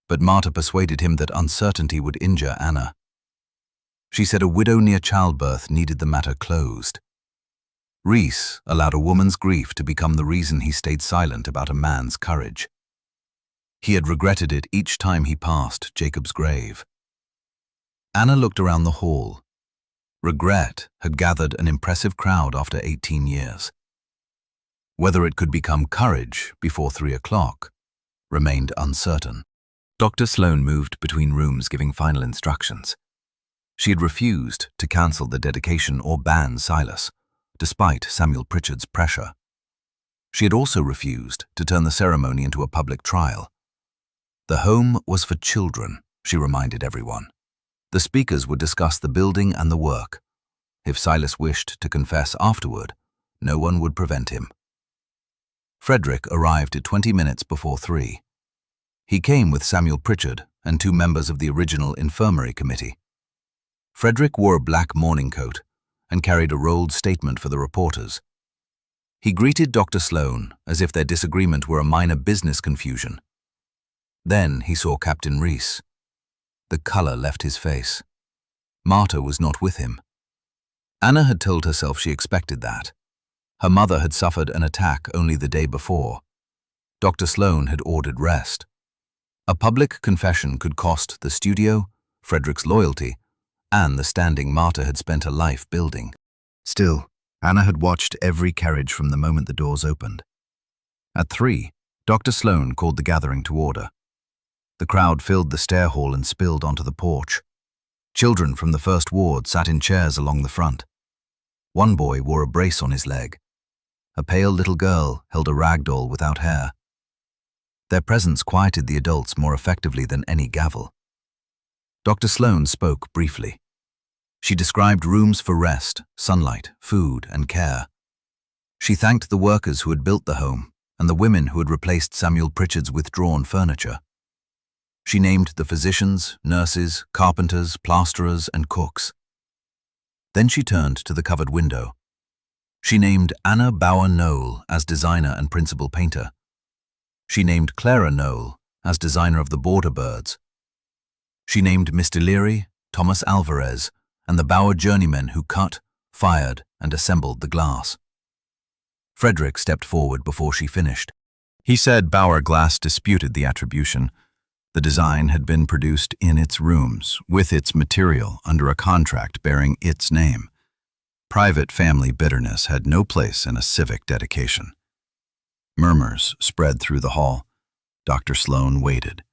but Marta persuaded him that uncertainty would injure Anna. She said a widow near childbirth needed the matter closed. Rees allowed a woman's grief to become the reason he stayed silent about a man's courage. He had regretted it each time he passed Jakob's grave. Anna looked around the hall. Regret had gathered an impressive crowd after 18 years. Whether it could become courage before 3 o'clock remained uncertain. Dr. Sloane moved between rooms giving final instructions. She had refused to cancel the dedication or ban Silas, despite Samuel Pritchard's pressure. She had also refused to turn the ceremony into a public trial. The home was for children, she reminded everyone. The speakers would discuss the building and the work. If Silas wished to confess afterward, no one would prevent him. Frederick arrived at 20 minutes before 3. He came with Samuel Pritchard and 2 members of the original infirmary committee. Frederick wore a black morning coat and carried a rolled statement for the reporters. He greeted Dr. Sloane as if their disagreement were a minor business confusion. Then he saw Captain Rees. The color left his face. Marta was not with him. Anna had told herself she expected that. Her mother had suffered an attack only the day before. Dr. Sloane had ordered rest. A public confession could cost the studio, Frederick's loyalty, and the standing Marta had spent her life building. Still, Anna had watched every carriage from the moment the doors opened. At 3, Dr. Sloane called the gathering to order. The crowd filled the stair hall and spilled onto the porch. Children from the first ward sat in chairs along the front. One boy wore a brace on his leg. A pale little girl held a rag doll without hair. Their presence quieted the adults more effectively than any gavel. Dr. Sloane spoke briefly. She described rooms for rest, sunlight, food, and care. She thanked the workers who had built the home and the women who had replaced Samuel Pritchard's withdrawn furniture. She named the physicians, nurses, carpenters, plasterers, and cooks. Then she turned to the covered window. She named Anna Noll as designer and principal painter. She named Clara Noll as designer of the border birds. She named Mr. Leary, Thomas Alvarez, and the Bauer journeymen who cut, fired, and assembled the glass. Frederick stepped forward before she finished. He said Bauer Glass disputed the attribution. The design had been produced in its rooms, with its material, under a contract bearing its name. Private family bitterness had no place in a civic dedication. Murmurs spread through the hall. Dr. Sloane waited.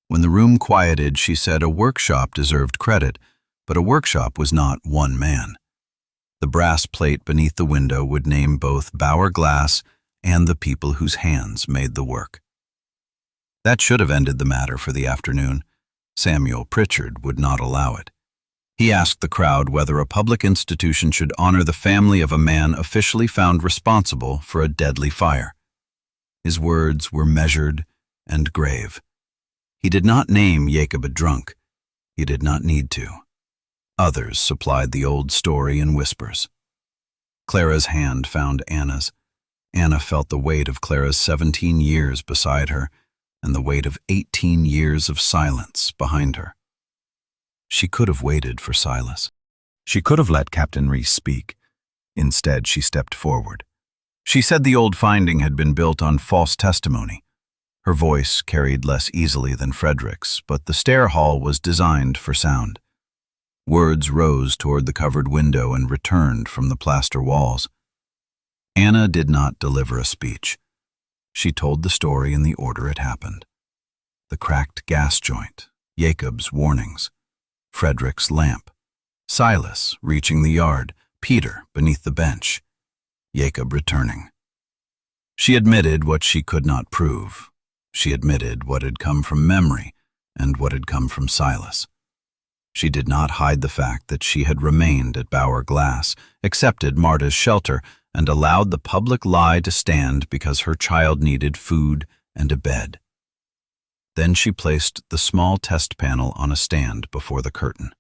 When the room quieted, she said a workshop deserved credit, but a workshop was not one man. The brass plate beneath the window would name both Bauer Glass and the people whose hands made the work. That should have ended the matter for the afternoon. Samuel Pritchard would not allow it. He asked the crowd whether a public institution should honor the family of a man officially found responsible for a deadly fire. His words were measured and grave. He did not name Jakob a drunk. He did not need to. Others supplied the old story in whispers. Clara's hand found Anna's. Anna felt the weight of Clara's 17 years beside her and the weight of 18 years of silence behind her. She could have waited for Silas. She could have let Captain Reese speak. Instead, she stepped forward. She said the old finding had been built on false testimony. Her voice carried less easily than Frederick's, but the stair hall was designed for sound. Words rose toward the covered window and returned from the plaster walls. Anna did not deliver a speech. She told the story in the order it happened. The cracked gas joint, Jakob's warnings, Frederick's lamp, Silas reaching the yard, Peter beneath the bench, Jakob returning. She admitted what she could not prove. She admitted what had come from memory and what had come from Silas. She did not hide the fact that she had remained at Bauer Glass, accepted Marta's shelter, and allowed the public lie to stand because her child needed food and a bed. Then she placed the small test panel on a stand before the curtain.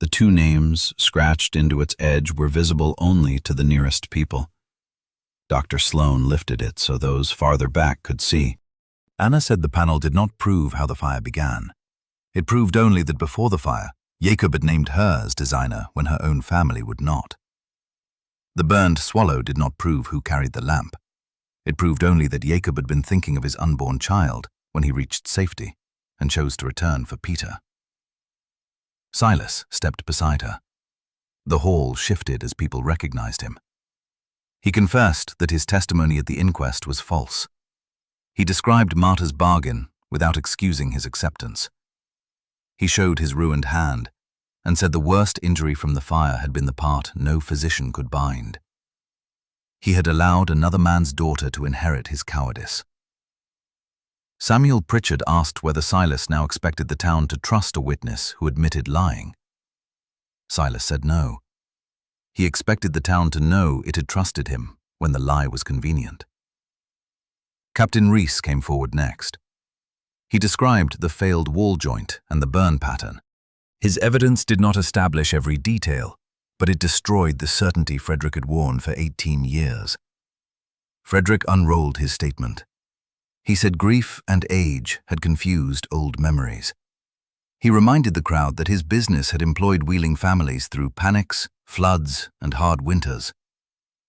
The two names scratched into its edge were visible only to the nearest people. Dr. Sloane lifted it so those farther back could see. Anna said the panel did not prove how the fire began. It proved only that before the fire, Jakob had named her as designer when her own family would not. The burned swallow did not prove who carried the lamp. It proved only that Jakob had been thinking of his unborn child when he reached safety and chose to return for Peter. Silas stepped beside her. The hall shifted as people recognized him. He confessed that his testimony at the inquest was false. He described Marta's bargain without excusing his acceptance. He showed his ruined hand and said the worst injury from the fire had been the part no physician could bind. He had allowed another man's daughter to inherit his cowardice. Samuel Pritchard asked whether Silas now expected the town to trust a witness who admitted lying. Silas said no. He expected the town to know it had trusted him when the lie was convenient. Captain Reese came forward next. He described the failed wall joint and the burn pattern. His evidence did not establish every detail, but it destroyed the certainty Frederick had worn for 18 years. Frederick unrolled his statement. He said grief and age had confused old memories. He reminded the crowd that his business had employed Wheeling families through panics, floods, and hard winters.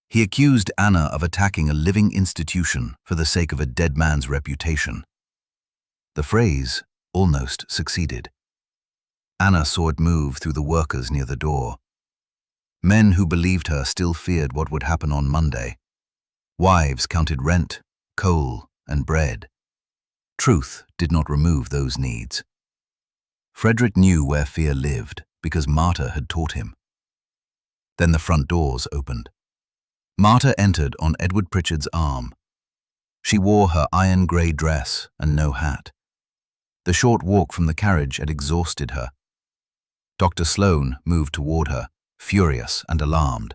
He accused Anna of attacking a living institution for the sake of a dead man's reputation. The phrase almost succeeded. Anna saw it move through the workers near the door. Men who believed her still feared what would happen on Monday. Wives counted rent, coal, and bread. Truth did not remove those needs. Frederick knew where fear lived because Marta had taught him. Then the front doors opened. Marta entered on Edward Pritchard's arm. She wore her iron-grey dress and no hat. The short walk from the carriage had exhausted her. Dr. Sloane moved toward her, furious and alarmed,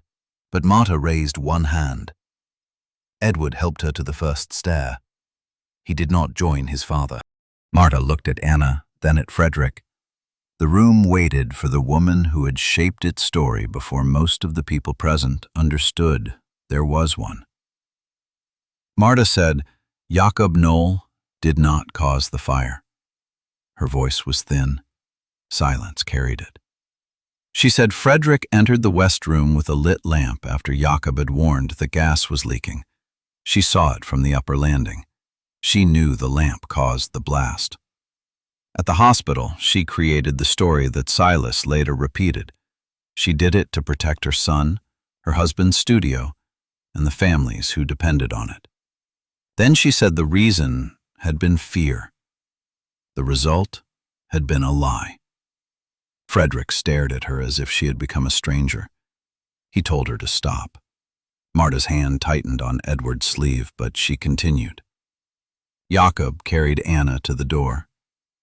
but Marta raised one hand. Edward helped her to the first stair. He did not join his father. Marta looked at Anna, then at Frederick. The room waited for the woman who had shaped its story before most of the people present understood there was one. Marta said, "Jakob Noll did not cause the fire." Her voice was thin. Silence carried it. She said Frederick entered the west room with a lit lamp after Jakob had warned the gas was leaking. She saw it from the upper landing. She knew the lamp caused the blast. At the hospital, she created the story that Silas later repeated. She did it to protect her son, her husband's studio, and the families who depended on it. Then she said the reason had been fear. The result had been a lie. Frederick stared at her as if she had become a stranger. He told her to stop. Marta's hand tightened on Edward's sleeve, but she continued. Jakob carried Anna to the door.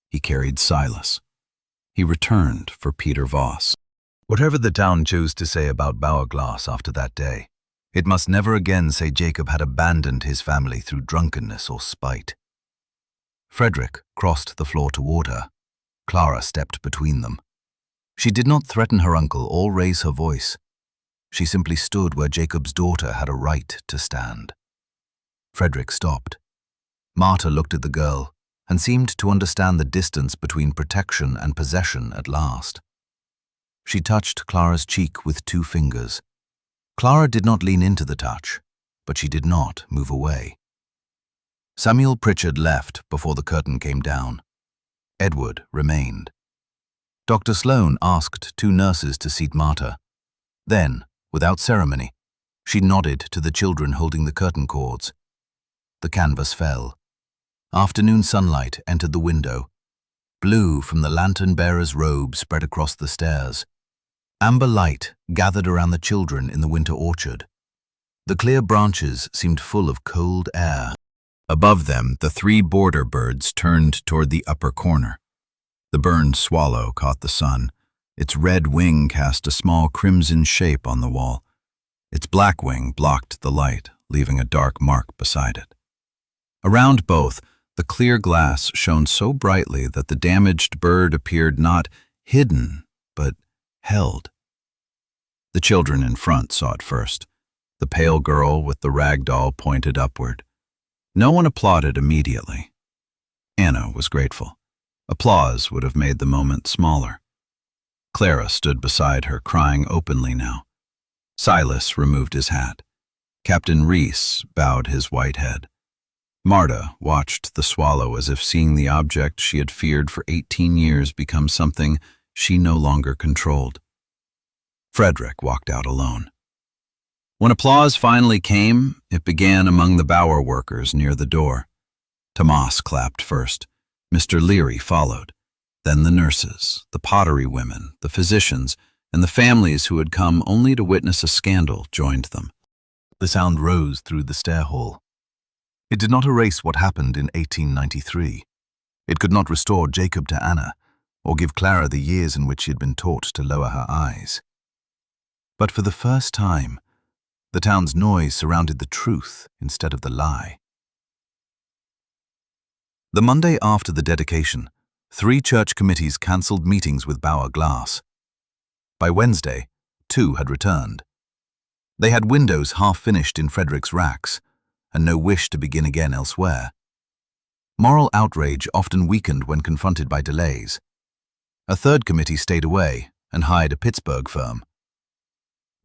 He carried Silas. He returned for Peter Voss. Whatever the town chose to say about Bauer after that day, it must never again say Jakob had abandoned his family through drunkenness or spite. Frederick crossed the floor toward her. Clara stepped between them. She did not threaten her uncle or raise her voice. She simply stood where Jacob's daughter had a right to stand. Frederick stopped. Marta looked at the girl and seemed to understand the distance between protection and possession at last. She touched Clara's cheek with 2 fingers. Clara did not lean into the touch, but she did not move away. Samuel Pritchard left before the curtain came down. Edward remained. Dr. Sloane asked 2 nurses to seat Marta. Then, without ceremony, she nodded to the children holding the curtain cords. The canvas fell. Afternoon sunlight entered the window. Blue from the lantern-bearer's robe spread across the stairs. Amber light gathered around the children in the winter orchard. The clear branches seemed full of cold air. Above them, the 3 border birds turned toward the upper corner. The burned swallow caught the sun. Its red wing cast a small crimson shape on the wall. Its black wing blocked the light, leaving a dark mark beside it. Around both, the clear glass shone so brightly that the damaged bird appeared not hidden, but held. The children in front saw it first. The pale girl with the rag doll pointed upward. No one applauded immediately. Anna was grateful. Applause would have made the moment smaller. Clara stood beside her, crying openly now. Silas removed his hat. Captain Reese bowed his white head. Marta watched the swallow as if seeing the object she had feared for 18 years become something she no longer controlled. Frederick walked out alone. When applause finally came, it began among the Bauer workers near the door. Tomas clapped first. Mr. Leary followed. Then the nurses, the pottery women, the physicians, and the families who had come only to witness a scandal joined them. The sound rose through the stair hall. It did not erase what happened in 1893. It could not restore Jakob to Anna, or give Clara the years in which she had been taught to lower her eyes. But for the first time, the town's noise surrounded the truth instead of the lie. The Monday after the dedication, 3 church committees cancelled meetings with Bauer Glass. By Wednesday, 2 had returned. They had windows half finished in Frederick's racks, and no wish to begin again elsewhere. Moral outrage often weakened when confronted by delays. A 3rd committee stayed away and hired a Pittsburgh firm.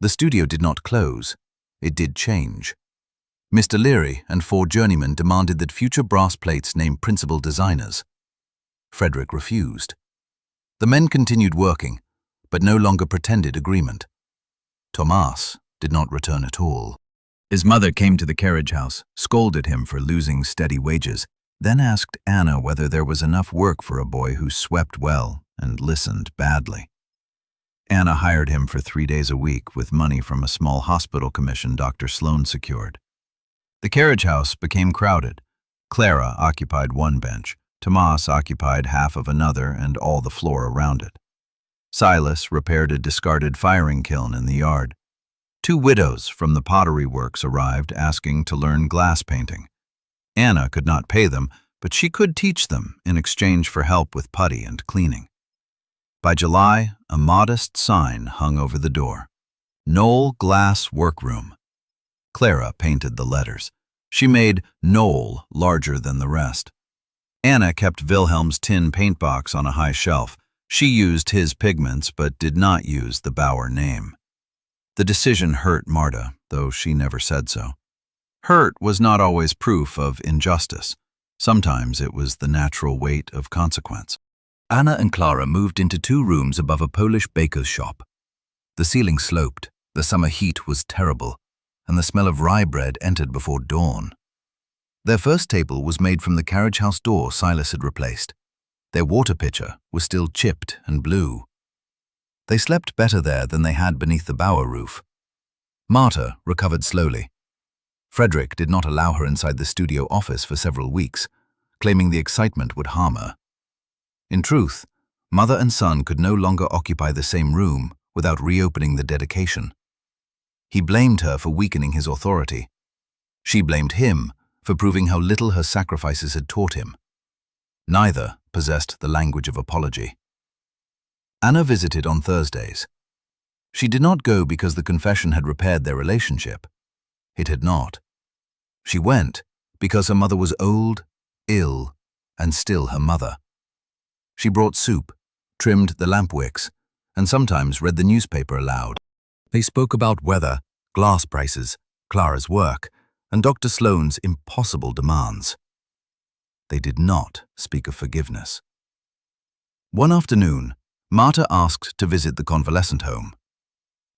The studio did not close, it did change. Mr. Leary and 4 journeymen demanded that future brass plates name principal designers. Frederick refused. The men continued working, but no longer pretended agreement. Tomas did not return at all. His mother came to the carriage house, scolded him for losing steady wages, then asked Anna whether there was enough work for a boy who swept well and listened badly. Anna hired him for 3 days a week with money from a small hospital commission Dr. Sloan secured. The carriage house became crowded. Clara occupied one bench, Tomas occupied half of another and all the floor around it. Silas repaired a discarded firing kiln in the yard. 2 widows from the pottery works arrived asking to learn glass painting. Anna could not pay them, but she could teach them in exchange for help with putty and cleaning. By July, a modest sign hung over the door. Noll Glass Workroom. Clara painted the letters. She made Noll larger than the rest. Anna kept Wilhelm's tin paint box on a high shelf. She used his pigments but did not use the Bauer name. The decision hurt Marta, though she never said so. Hurt was not always proof of injustice. Sometimes it was the natural weight of consequence. Anna and Clara moved into 2 rooms above a Polish baker's shop. The ceiling sloped, the summer heat was terrible, and the smell of rye bread entered before dawn. Their first table was made from the carriage house door Silas had replaced. Their water pitcher was still chipped and blue. They slept better there than they had beneath the Bauer roof. Marta recovered slowly. Frederick did not allow her inside the studio office for several weeks, claiming the excitement would harm her. In truth, mother and son could no longer occupy the same room without reopening the dedication. He blamed her for weakening his authority. She blamed him for proving how little her sacrifices had taught him. Neither possessed the language of apology. Anna visited on Thursdays. She did not go because the confession had repaired their relationship. It had not. She went because her mother was old, ill, and still her mother. She brought soup, trimmed the lamp wicks, and sometimes read the newspaper aloud. They spoke about weather, glass prices, Clara's work, and Dr. Sloan's impossible demands. They did not speak of forgiveness. One afternoon, Marta asked to visit the convalescent home.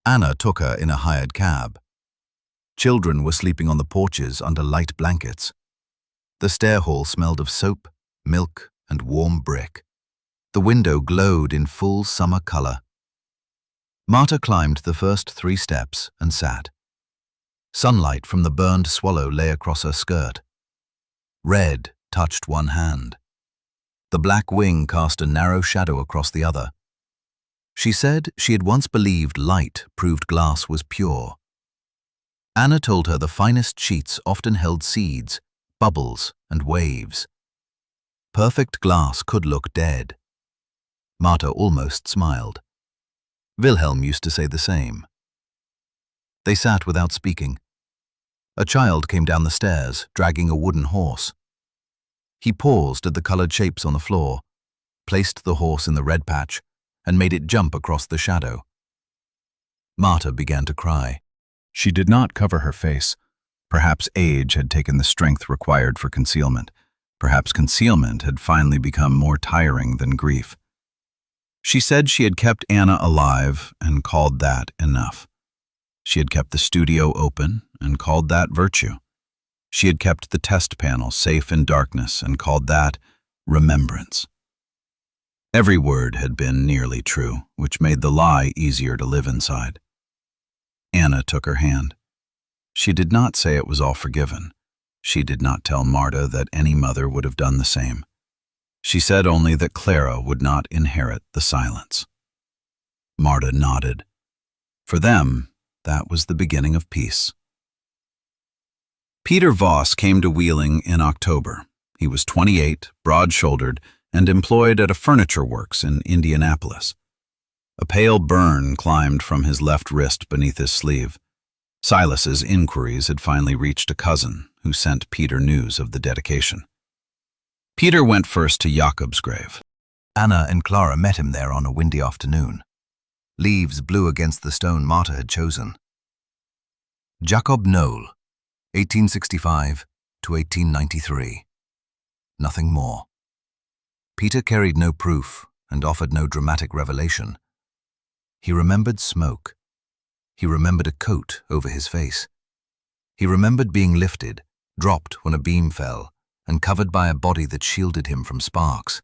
Anna took her in a hired cab. Children were sleeping on the porches under light blankets. The stair hall smelled of soap, milk, and warm brick. The window glowed in full summer color. Marta climbed the first 3 steps and sat. Sunlight from the burned swallow lay across her skirt. Red touched one hand. The black wing cast a narrow shadow across the other. She said she had once believed light proved glass was pure. Anna told her the finest sheets often held seeds, bubbles, and waves. Perfect glass could look dead. Marta almost smiled. Wilhelm used to say the same. They sat without speaking. A child came down the stairs, dragging a wooden horse. He paused at the colored shapes on the floor, placed the horse in the red patch, and made it jump across the shadow. Marta began to cry. She did not cover her face. Perhaps age had taken the strength required for concealment. Perhaps concealment had finally become more tiring than grief. She said she had kept Anna alive and called that enough. She had kept the studio open and called that virtue. She had kept the test panel safe in darkness and called that remembrance. Every word had been nearly true, which made the lie easier to live inside. Anna took her hand. She did not say it was all forgiven. She did not tell Marta that any mother would have done the same. She said only that Clara would not inherit the silence. Marta nodded. For them, that was the beginning of peace. Peter Voss came to Wheeling in October. He was 28, broad-shouldered, and employed at a furniture works in Indianapolis. A pale burn climbed from his left wrist beneath his sleeve. Silas's inquiries had finally reached a cousin, who sent Peter news of the dedication. Peter went first to Jakob's grave. Anna and Clara met him there on a windy afternoon. Leaves blew against the stone Marta had chosen. Jakob Noll, 1865 to 1893. Nothing more. Peter carried no proof and offered no dramatic revelation. He remembered smoke. He remembered a coat over his face. He remembered being lifted, dropped when a beam fell, and covered by a body that shielded him from sparks.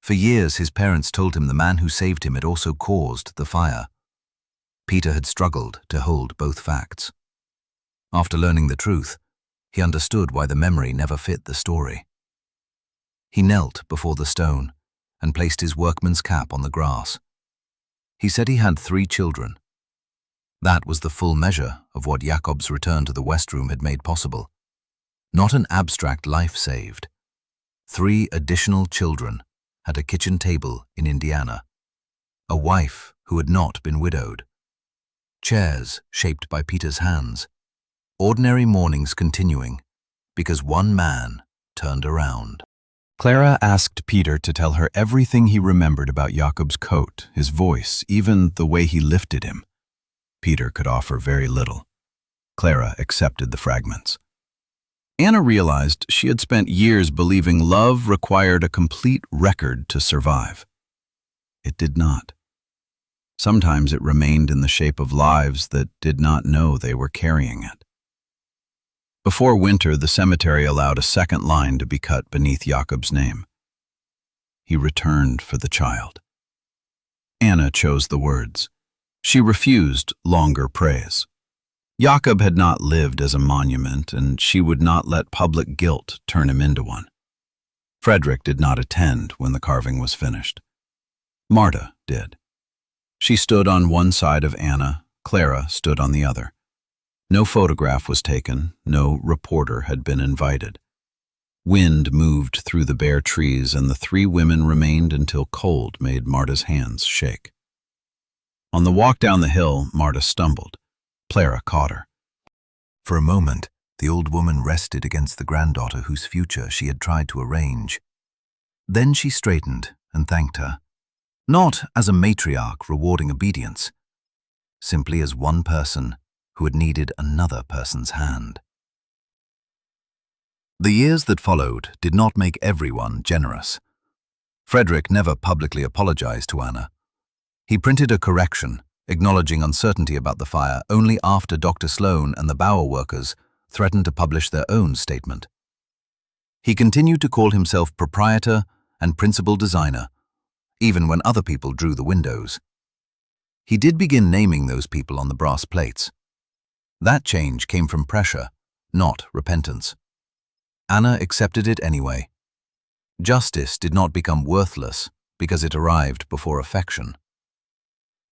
For years, his parents told him the man who saved him had also caused the fire. Peter had struggled to hold both facts. After learning the truth, he understood why the memory never fit the story. He knelt before the stone and placed his workman's cap on the grass. He said he had 3 children. That was the full measure of what Jakob's return to the West Room had made possible. Not an abstract life saved. 3 additional children at a kitchen table in Indiana. A wife who had not been widowed. Chairs shaped by Peter's hands. Ordinary mornings continuing because one man turned around. Clara asked Peter to tell her everything he remembered about Jakob's coat, his voice, even the way he lifted him. Peter could offer very little. Clara accepted the fragments. Anna realized she had spent years believing love required a complete record to survive. It did not. Sometimes it remained in the shape of lives that did not know they were carrying it. Before winter, the cemetery allowed a second line to be cut beneath Jakob's name. He returned for the child. Anna chose the words. She refused longer praise. Jakob had not lived as a monument, and she would not let public guilt turn him into one. Frederick did not attend when the carving was finished. Marta did. She stood on one side of Anna, Clara stood on the other. No photograph was taken, no reporter had been invited. Wind moved through the bare trees, and the 3 women remained until cold made Marta's hands shake. On the walk down the hill, Marta stumbled. Clara caught her. For a moment, the old woman rested against the granddaughter whose future she had tried to arrange. Then she straightened and thanked her, not as a matriarch rewarding obedience, simply as one person who had needed another person's hand. The years that followed did not make everyone generous. Frederick never publicly apologized to Anna. He printed a correction, acknowledging uncertainty about the fire only after Dr. Sloan and the Bauer workers threatened to publish their own statement. He continued to call himself proprietor and principal designer, even when other people drew the windows. He did begin naming those people on the brass plates. That change came from pressure, not repentance. Anna accepted it anyway. Justice did not become worthless because it arrived before affection.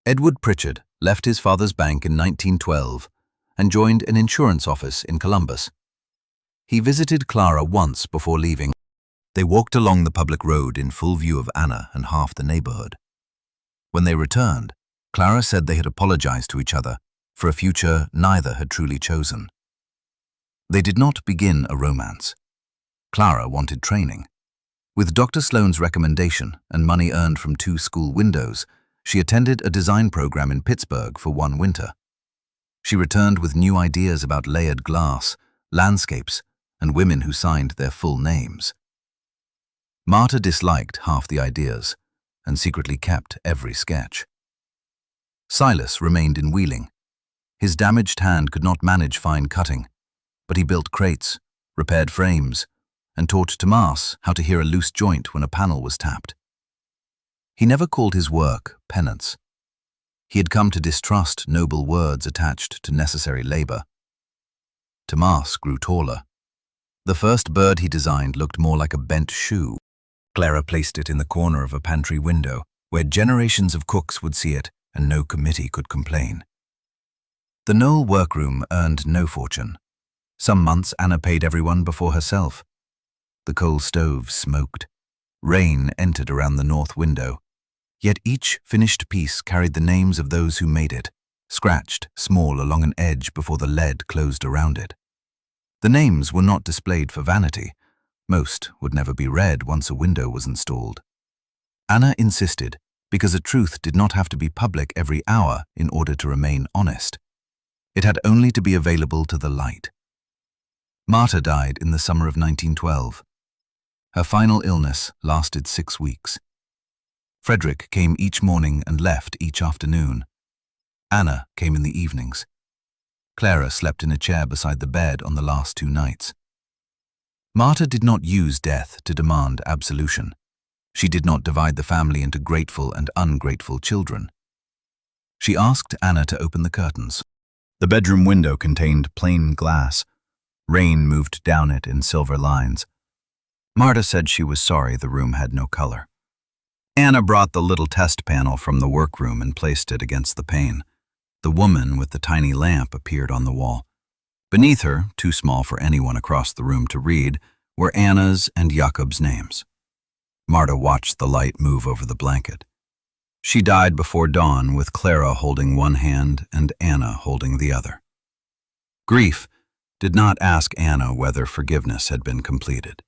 Edward Pritchard left his father's bank in 1912 and joined an insurance office in Columbus. He visited Clara once before leaving. They walked along the public road in full view of Anna and half the neighborhood. When they returned, Clara said they had apologized to each other for a future neither had truly chosen. They did not begin a romance. Clara wanted training. With Dr. Sloan's recommendation and money earned from 2 school windows, she attended a design program in Pittsburgh for 1 winter. She returned with new ideas about layered glass, landscapes, and women who signed their full names. Marta disliked half the ideas and secretly kept every sketch. Silas remained in Wheeling. His damaged hand could not manage fine cutting, but he built crates, repaired frames, and taught Tomas how to hear a loose joint when a panel was tapped. He never called his work penance. He had come to distrust noble words attached to necessary labor. Tomas grew taller. The first bird he designed looked more like a bent shoe. Clara placed it in the corner of a pantry window, where generations of cooks would see it and no committee could complain. The Noll workroom earned no fortune. Some months Anna paid everyone before herself. The coal stove smoked. Rain entered around the north window. Yet each finished piece carried the names of those who made it, scratched small along an edge before the lead closed around it. The names were not displayed for vanity. Most would never be read once a window was installed. Anna insisted, because a truth did not have to be public every hour in order to remain honest. It had only to be available to the light. Marta died in the summer of 1912. Her final illness lasted 6 weeks. Frederick came each morning and left each afternoon. Anna came in the evenings. Clara slept in a chair beside the bed on the last 2 nights. Marta did not use death to demand absolution. She did not divide the family into grateful and ungrateful children. She asked Anna to open the curtains. The bedroom window contained plain glass. Rain moved down it in silver lines. Marta said she was sorry the room had no color. Anna brought the little test panel from the workroom and placed it against the pane. The woman with the tiny lamp appeared on the wall. Beneath her, too small for anyone across the room to read, were Anna's and Jakob's names. Marta watched the light move over the blanket. She died before dawn, with Clara holding one hand and Anna holding the other. Grief did not ask Anna whether forgiveness had been completed.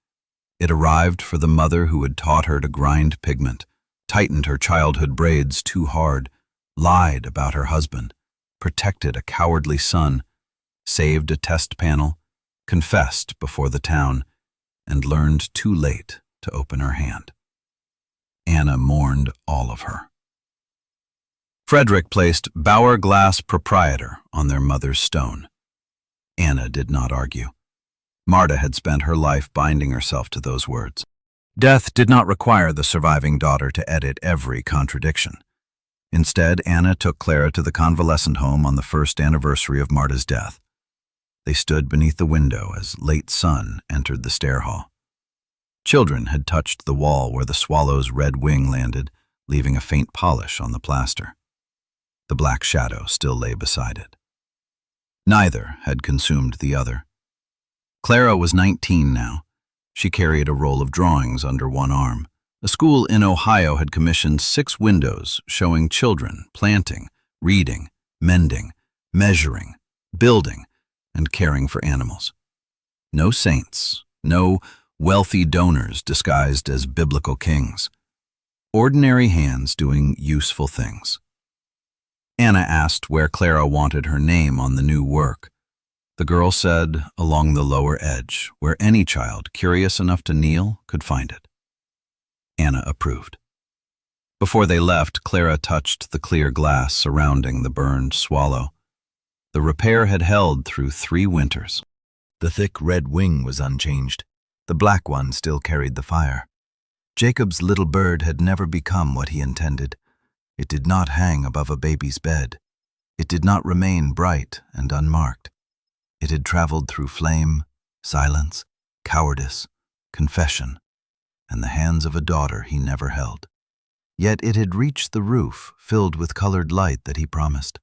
It arrived for the mother who had taught her to grind pigment, tightened her childhood braids too hard, lied about her husband, protected a cowardly son, saved a test panel, confessed before the town, and learned too late to open her hand. Anna mourned all of her. Frederick placed Bauer Glass Proprietor on their mother's stone. Anna did not argue. Marta had spent her life binding herself to those words. Death did not require the surviving daughter to edit every contradiction. Instead, Anna took Clara to the convalescent home on the first anniversary of Marta's death. They stood beneath the window as late sun entered the stair hall. Children had touched the wall where the swallow's red wing landed, leaving a faint polish on the plaster. The black shadow still lay beside it. Neither had consumed the other. Clara was 19 now. She carried a roll of drawings under one arm. A school in Ohio had commissioned 6 windows showing children planting, reading, mending, measuring, building, and caring for animals. No saints, no wealthy donors disguised as biblical kings. Ordinary hands doing useful things. Anna asked where Clara wanted her name on the new work. The girl said, along the lower edge, where any child curious enough to kneel could find it. Anna approved. Before they left, Clara touched the clear glass surrounding the burned swallow. The repair had held through 3 winters. The thick red wing was unchanged. The black one still carried the fire. Jacob's little bird had never become what he intended. It did not hang above a baby's bed. It did not remain bright and unmarked. It had traveled through flame, silence, cowardice, confession, and the hands of a daughter he never held. Yet it had reached the roof, filled with colored light that he promised.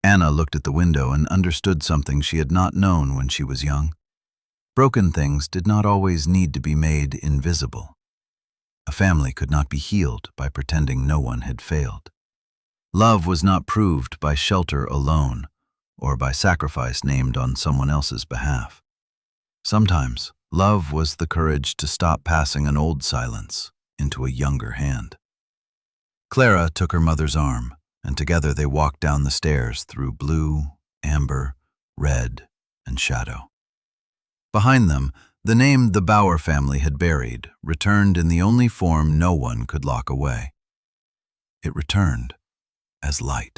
Anna looked at the window and understood something she had not known when she was young. Broken things did not always need to be made invisible. A family could not be healed by pretending no one had failed. Love was not proved by shelter alone, or by sacrifice named on someone else's behalf. Sometimes, love was the courage to stop passing an old silence into a younger hand. Clara took her mother's arm, and together they walked down the stairs through blue, amber, red, and shadow. Behind them, the name the Bauer family had buried returned in the only form no one could lock away. It returned as light.